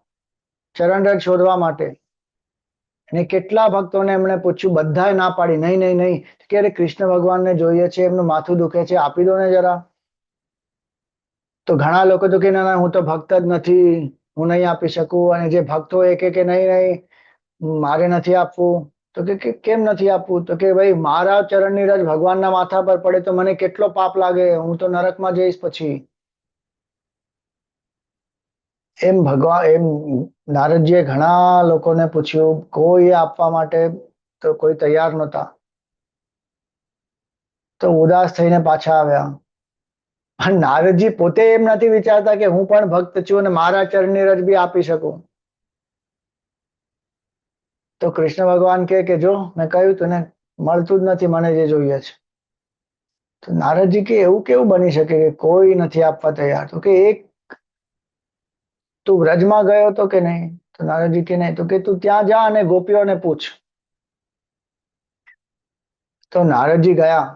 ચરણ રજ શોધવા માટે અને કેટલા ભક્તોને એમણે પૂછ્યું, બધાએ ના પાડી. નહીં નહીં નહીં, કે અરે કૃષ્ણ ભગવાનને જોઈએ છે, એમનું માથું દુખે છે, આપી દો ને જરા. તો ઘણા લોકો તો કે ના ના, હું તો ભક્ત જ નથી, હું નહીં આપી શકું. અને જે ભક્તો એ કે નહીં નહીં, મારે નથી આપવું. તો કે કેમ નથી આપવું? તો કે ભાઈ મારા ચરણની રજ ભગવાનના માથા પર પડે તો મને કેટલો પાપ લાગે, હું તો નરકમાં જઈશ પછી. એમ ભગવાન એમ નારદજીએ ઘણા લોકોને પૂછ્યું, કોઈ આપવા માટે તો કોઈ તૈયાર નહોતા. તો ઉદાસ થઈને પાછા આવ્યા. પણ નારદજી પોતે એમ નથી વિચારતા કે હું પણ ભક્ત છું અને મારા ચરણની રજ બી આપી શકું. તો કૃષ્ણ ભગવાન કે જો મેં કહ્યું તને મળતું જ નથી મને જે જોઈએ છે. તો નારદજી કે એવું કેવું બની શકે કે કોઈ નથી આપવા તૈયાર? તો કે એક તું વ્રજમાં ગયો તો કે નહીં? તો નારદજી કે નહીં. તો કે તું ત્યાં જા અને ગોપીઓને પૂછ. તો નારદજી ગયા.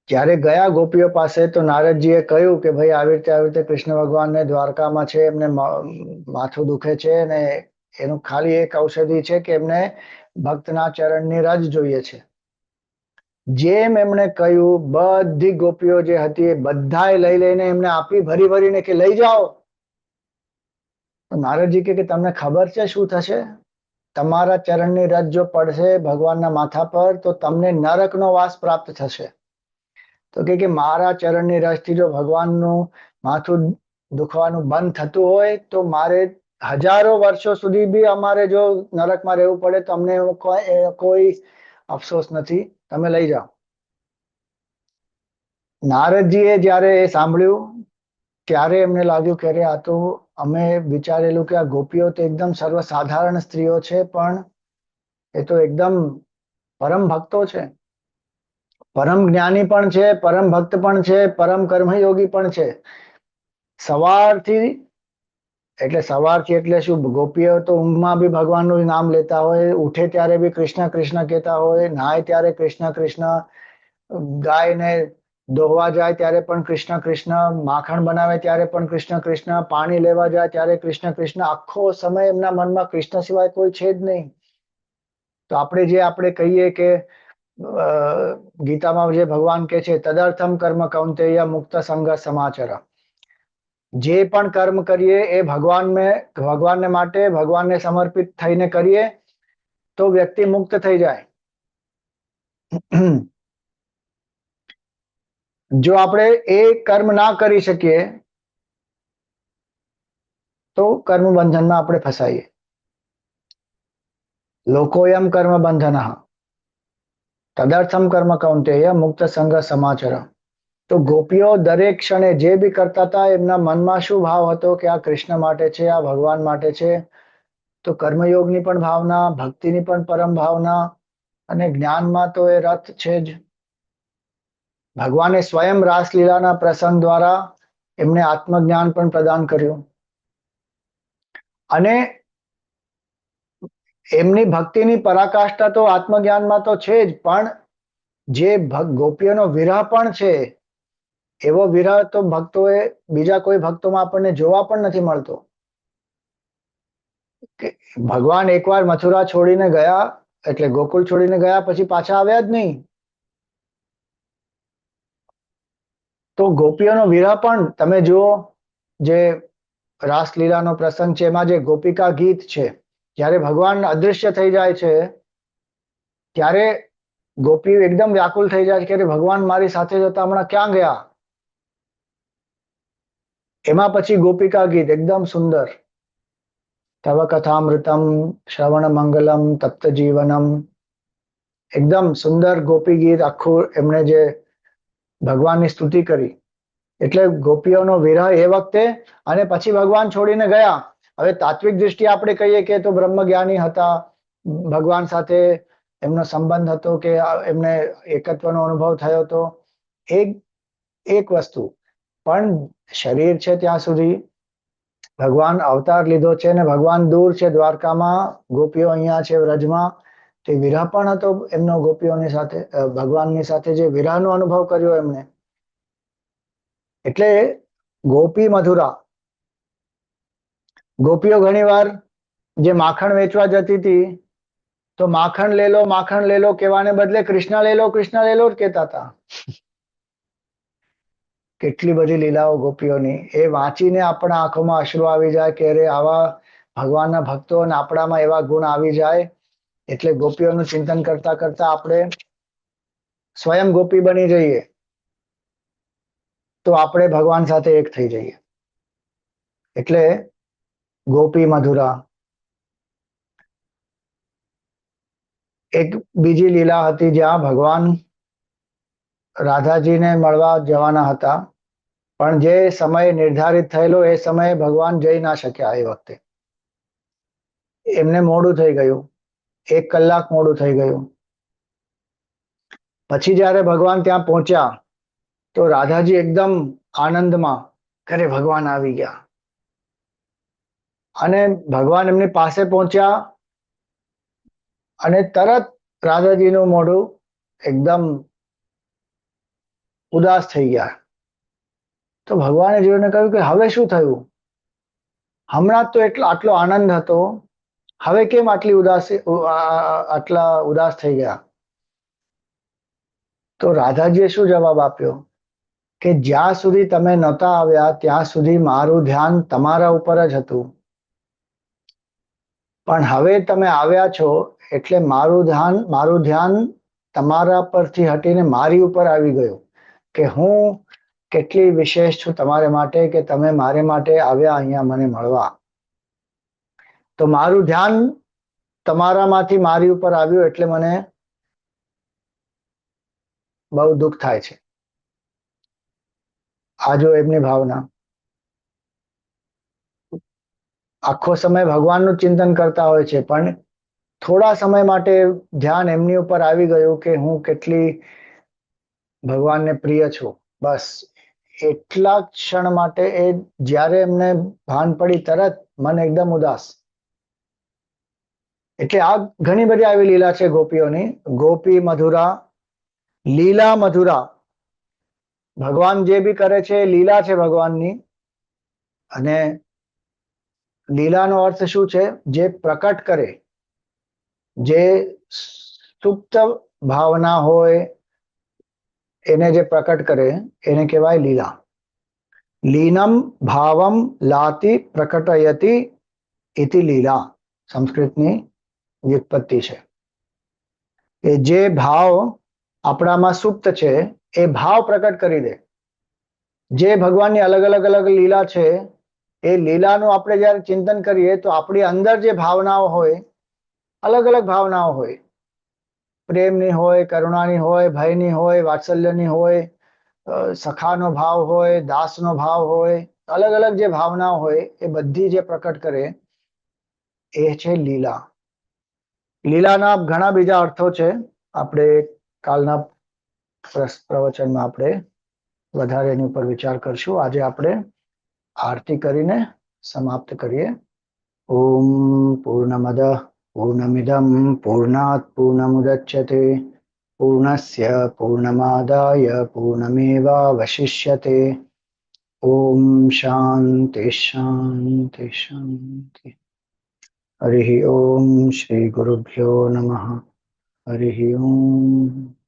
જ્યારે ગયા ગોપીઓ પાસે તો નારદજીએ કહ્યું કે ભાઈ આવી રીતે કૃષ્ણ ભગવાનને દ્વારકામાં છે, એમને માથું દુખે છે અને એનું ખાલી એક ઔષધિ છે કે એમને ભક્તના ચરણની રજ જોઈએ છે. જેમ એમણે કહ્યું, બધી ગોપીઓ જે હતી એ બધાએ લઈ લઈને એમને આપી, ભરી ભરીને કે લઈ જાઓ. તો નારદજી કે તમને ખબર છે શું થશે? તમારા ચરણની રજ જો પડશે ભગવાનના માથા પર તો તમને નરકનો વાસ પ્રાપ્ત થશે. તો કે મારા ચરણની રજથી જો ભગવાનનું માથું દુખવાનું બંધ થતું હોય તો મારે હજારો વર્ષો સુધી બી અમારે જો નરકમાં રહેવું પડે તો અમને કોઈ અફસોસ નથી, તમે લઈ જાઓ. નારદજીએ જ્યારે એ સાંભળ્યું ત્યારે એમને લાગ્યું કે અરે આ તો અમે વિચારેલું કે આ ગોપીઓ તો એકદમ સર્વસાધારણ સ્ત્રીઓ છે, પણ એ તો એકદમ પરમ ભક્તો છે, પરમ જ્ઞાની પણ છે, પરમ ભક્ત પણ છે, પરમ કર્મયોગી પણ છે. સવારથી એટલે સવારથી એટલે શું, ગોપીઓ તો ઊંઘમાં બી ભગવાનનું નામ લેતા હોય, ઉઠે ત્યારે બી કૃષ્ણ કૃષ્ણ કહેતા હોય, નહાય ત્યારે કૃષ્ણ કૃષ્ણ, ગાયને દોહવા જાય ત્યારે પણ કૃષ્ણ કૃષ્ણ, માખણ બનાવે ત્યારે પણ કૃષ્ણ કૃષ્ણ, પાણી લેવા જાય ત્યારે કૃષ્ણ કૃષ્ણ, આખો સમય એમના મનમાં કૃષ્ણ સિવાય કોઈ છે જ નહીં. તો આપણે કહીએ કે ગીતામાં જે ભગવાન કહે છે, તદર્થમ કર્મ કૌંતેય મુક્ત સંગ સમાચર, જે પણ કર્મ કરીએ એ ભગવાનને માટે, ભગવાનને સમર્પિત થઈને કરીએ તો વ્યક્તિ મુક્ત થઈ જાય. જો આપણે એ કર્મ ના કરી શકીએ તો કર્મ બંધનમાં આપણે ફસાઈએ. લોકોયમ કર્મ બંધન તદર્થમ કર્મ કૌંતેય મુક્ત સંગ સમાચર. તો ગોપીઓ દરેક ક્ષણે જે બી કરતા હતા એમના મનમાં શું ભાવ હતો કે આ કૃષ્ણ માટે છે, આ ભગવાન માટે છે. તો કર્મયોગની પણ ભાવના, ભક્તિની પણ પરમ ભાવના, અને જ્ઞાનમાં તો એ રથ છે જ. ભગવાને સ્વયં રાસલીલાના પ્રસંગ દ્વારા એમને આત્મજ્ઞાન પણ પ્રદાન કર્યું. અને એમની ભક્તિની પરાકાષ્ઠા તો આત્મજ્ઞાનમાં તો છે જ, પણ જે ગોપીઓનો વિરહ પણ છે, એવો વિરહ તો ભક્તોએ બીજા કોઈ ભક્તોમાં આપણને જોવા પણ નથી મળતો. ભગવાન એકવાર મથુરા છોડીને ગયા, એટલે ગોકુળ છોડીને ગયા પછી પાછા આવ્યા જ નહીં. તો ગોપીઓનો વિરહ પણ તમે જુઓ, જે રાસલીલાનો પ્રસંગ છે એમાં જે ગોપિકા ગીત છે, જ્યારે ભગવાન અદૃશ્ય થઈ જાય છે ત્યારે ગોપીઓ એકદમ વ્યાકુલ થઈ જાય છે કે ભગવાન મારી સાથે જતા હમણાં ક્યાં ગયા. એમાં પછી ગોપિકા ગીત એકદમ સુંદર, તવ કથામૃતમ શ્રવણ મંગલમ તપ્ત જીવનમ, એકદમ સુંદર ગોપી ગીત આખું એમણે જે ભગવાનની સ્તુતિ કરી. એટલે ગોપીઓનો વિરહ એ વખતે, અને પછી ભગવાન છોડીને ગયા. હવે તાત્વિક દ્રષ્ટિએ આપણે કહીએ કે તો બ્રહ્મજ્ઞાની હતા, ભગવાન સાથે એમનો સંબંધ હતો કે એમને એકત્વનો અનુભવ થયો હતો, એક વસ્તુ. પણ શરીર છે ત્યાં સુધી, ભગવાન અવતાર લીધો છે ને ભગવાન દૂર છે દ્વારકામાં, ગોપીઓ અહીંયા છે વ્રજમાં, તે વિરહ પણ હતો એમનો ગોપીઓની સાથે, ભગવાનની સાથે જે વિરહનો અનુભવ કર્યો એમને. એટલે ગોપી મધુરા. ગોપીઓ ઘણીવાર જે માખણ વેચવા જતી હતી તો માખણ લે લો કહેવાને બદલે કૃષ્ણ લે લો, કૃષ્ણ લે લો જ કહેતા હતા. કેટલી બધી લીલાઓ ગોપીઓની, એ વાંચીને આપણા આંખોમાં અશ્રુ આવી જાય કે અરે આવા ભગવાનના ભક્તો અને આપણામાં એવા ગુણ આવી જાય. એટલે ગોપીઓનું ચિંતન કરતા કરતા આપણે સ્વયં ગોપી બની જઈએ તો આપણે ભગવાન સાથે એક થઈ જઈએ. એટલે ગોપી મધુરા. એક બીજી લીલા હતી જ્યાં ભગવાન રાધાજીને મળવા જવાના હતા, પણ જે સમય નિર્ધારિત થયેલો એ સમયે ભગવાન જઈ ના શક્યા. એ વખતે એમને મોડું થઈ ગયું, 1 કલાક મોડું થઈ ગયું. પછી જ્યારે ભગવાન ત્યાં પહોંચ્યા તો રાધાજી એકદમ આનંદમાં, ઘરે ભગવાન આવી ગયા. અને ભગવાન એમની પાસે પહોંચ્યા અને તરત રાધાજીનું મોઢું એકદમ ઉદાસ થઈ ગયા. તો ભગવાને જોઈને કહ્યું કે હવે શું થયું, હમણાં તો આટલો આનંદ હતો, હવે કેમ આટલા ઉદાસ થઈ ગયા. તો રાધાજીએ શું જવાબ આપ્યો કે જ્યાં સુધી તમે નહોતા આવ્યા ત્યાં સુધી મારું ધ્યાન તમારા ઉપર જ હતું, પણ હવે તમે આવ્યા છો એટલે મારું ધ્યાન તમારા પરથી હટીને મારી ઉપર આવી ગયું કે હું કેટલી વિશેષ છું તમારે માટે કે તમે મારે માટે આવ્યા અહીંયા મને મળવા. તો મારું ધ્યાન તમારામાંથી મારી ઉપર આવ્યું એટલે મને બહુ દુઃખ થાય છે. આ જો એમની ભાવના, આખો સમય ભગવાનનું ચિંતન કરતા હોય છે પણ થોડા સમય માટે ધ્યાન એમની ઉપર આવી ગયું કે હું કેટલી ભગવાનને પ્રિય છું, બસ એટલા ક્ષણ માટે એ જ્યારે એમને ભાન પડી તરત મન એકદમ ઉદાસ. એટલે આ ઘણી બધી આવી લીલા છે ગોપીઓની. ગોપી મધુરા, લીલા મધુરા. ભગવાન જે બી કરે છે એ લીલા છે ભગવાનની. અને લીલાનો અર્થ શું છે? જે પ્રકટ કરે, જે સુપ્ત ભાવના હોય એને જે પ્રકટ કરે એને કહેવાય લીલા. લીનમ ભાવમ લાતિ પ્રકટયતિ ઇતિ લીલા સંસ્કૃતની વ્યુત્પત્તિ છે. કે જે ભાવ આપણામાં સુપ્ત છે એ ભાવ પ્રકટ કરી દે. જે ભગવાનની અલગ અલગ અલગ લીલા છે એ લીલાનું આપણે જ્યારે ચિંતન કરીએ તો આપણી અંદર જે ભાવનાઓ હોય, અલગ અલગ ભાવનાઓ હોય, પ્રેમની હોય, કરુણાની હોય, ભયની હોય, વાત્સલ્યની હોય, સખાનો ભાવ હોય, દાસનો ભાવ હોય, અલગ અલગ જે ભાવનાઓ હોય એ બધી જે પ્રકટ કરે એ છે લીલા. લીલાના ઘણા બીજા અર્થો છે. આપણે કાલના પ્રવચનમાં આપણે વધારે એની ઉપર વિચાર કરશું. આજે આપણે આરતી કરીને સમાપ્ત કરીએ. ઓમ પૂર્ણમદ પૂર્ણમિદમ પૂર્ણાત પૂર્ણમુદચ્યતે પૂર્ણસ્ય પૂર્ણમાદાય પૂર્ણમેવાવશિષ્યતે. ઓમ શાંતિ શાંતિ શાંતિ. હરિ ઓમ શ્રી ગુરુભ્યો નમઃ. હરિ ઓમ.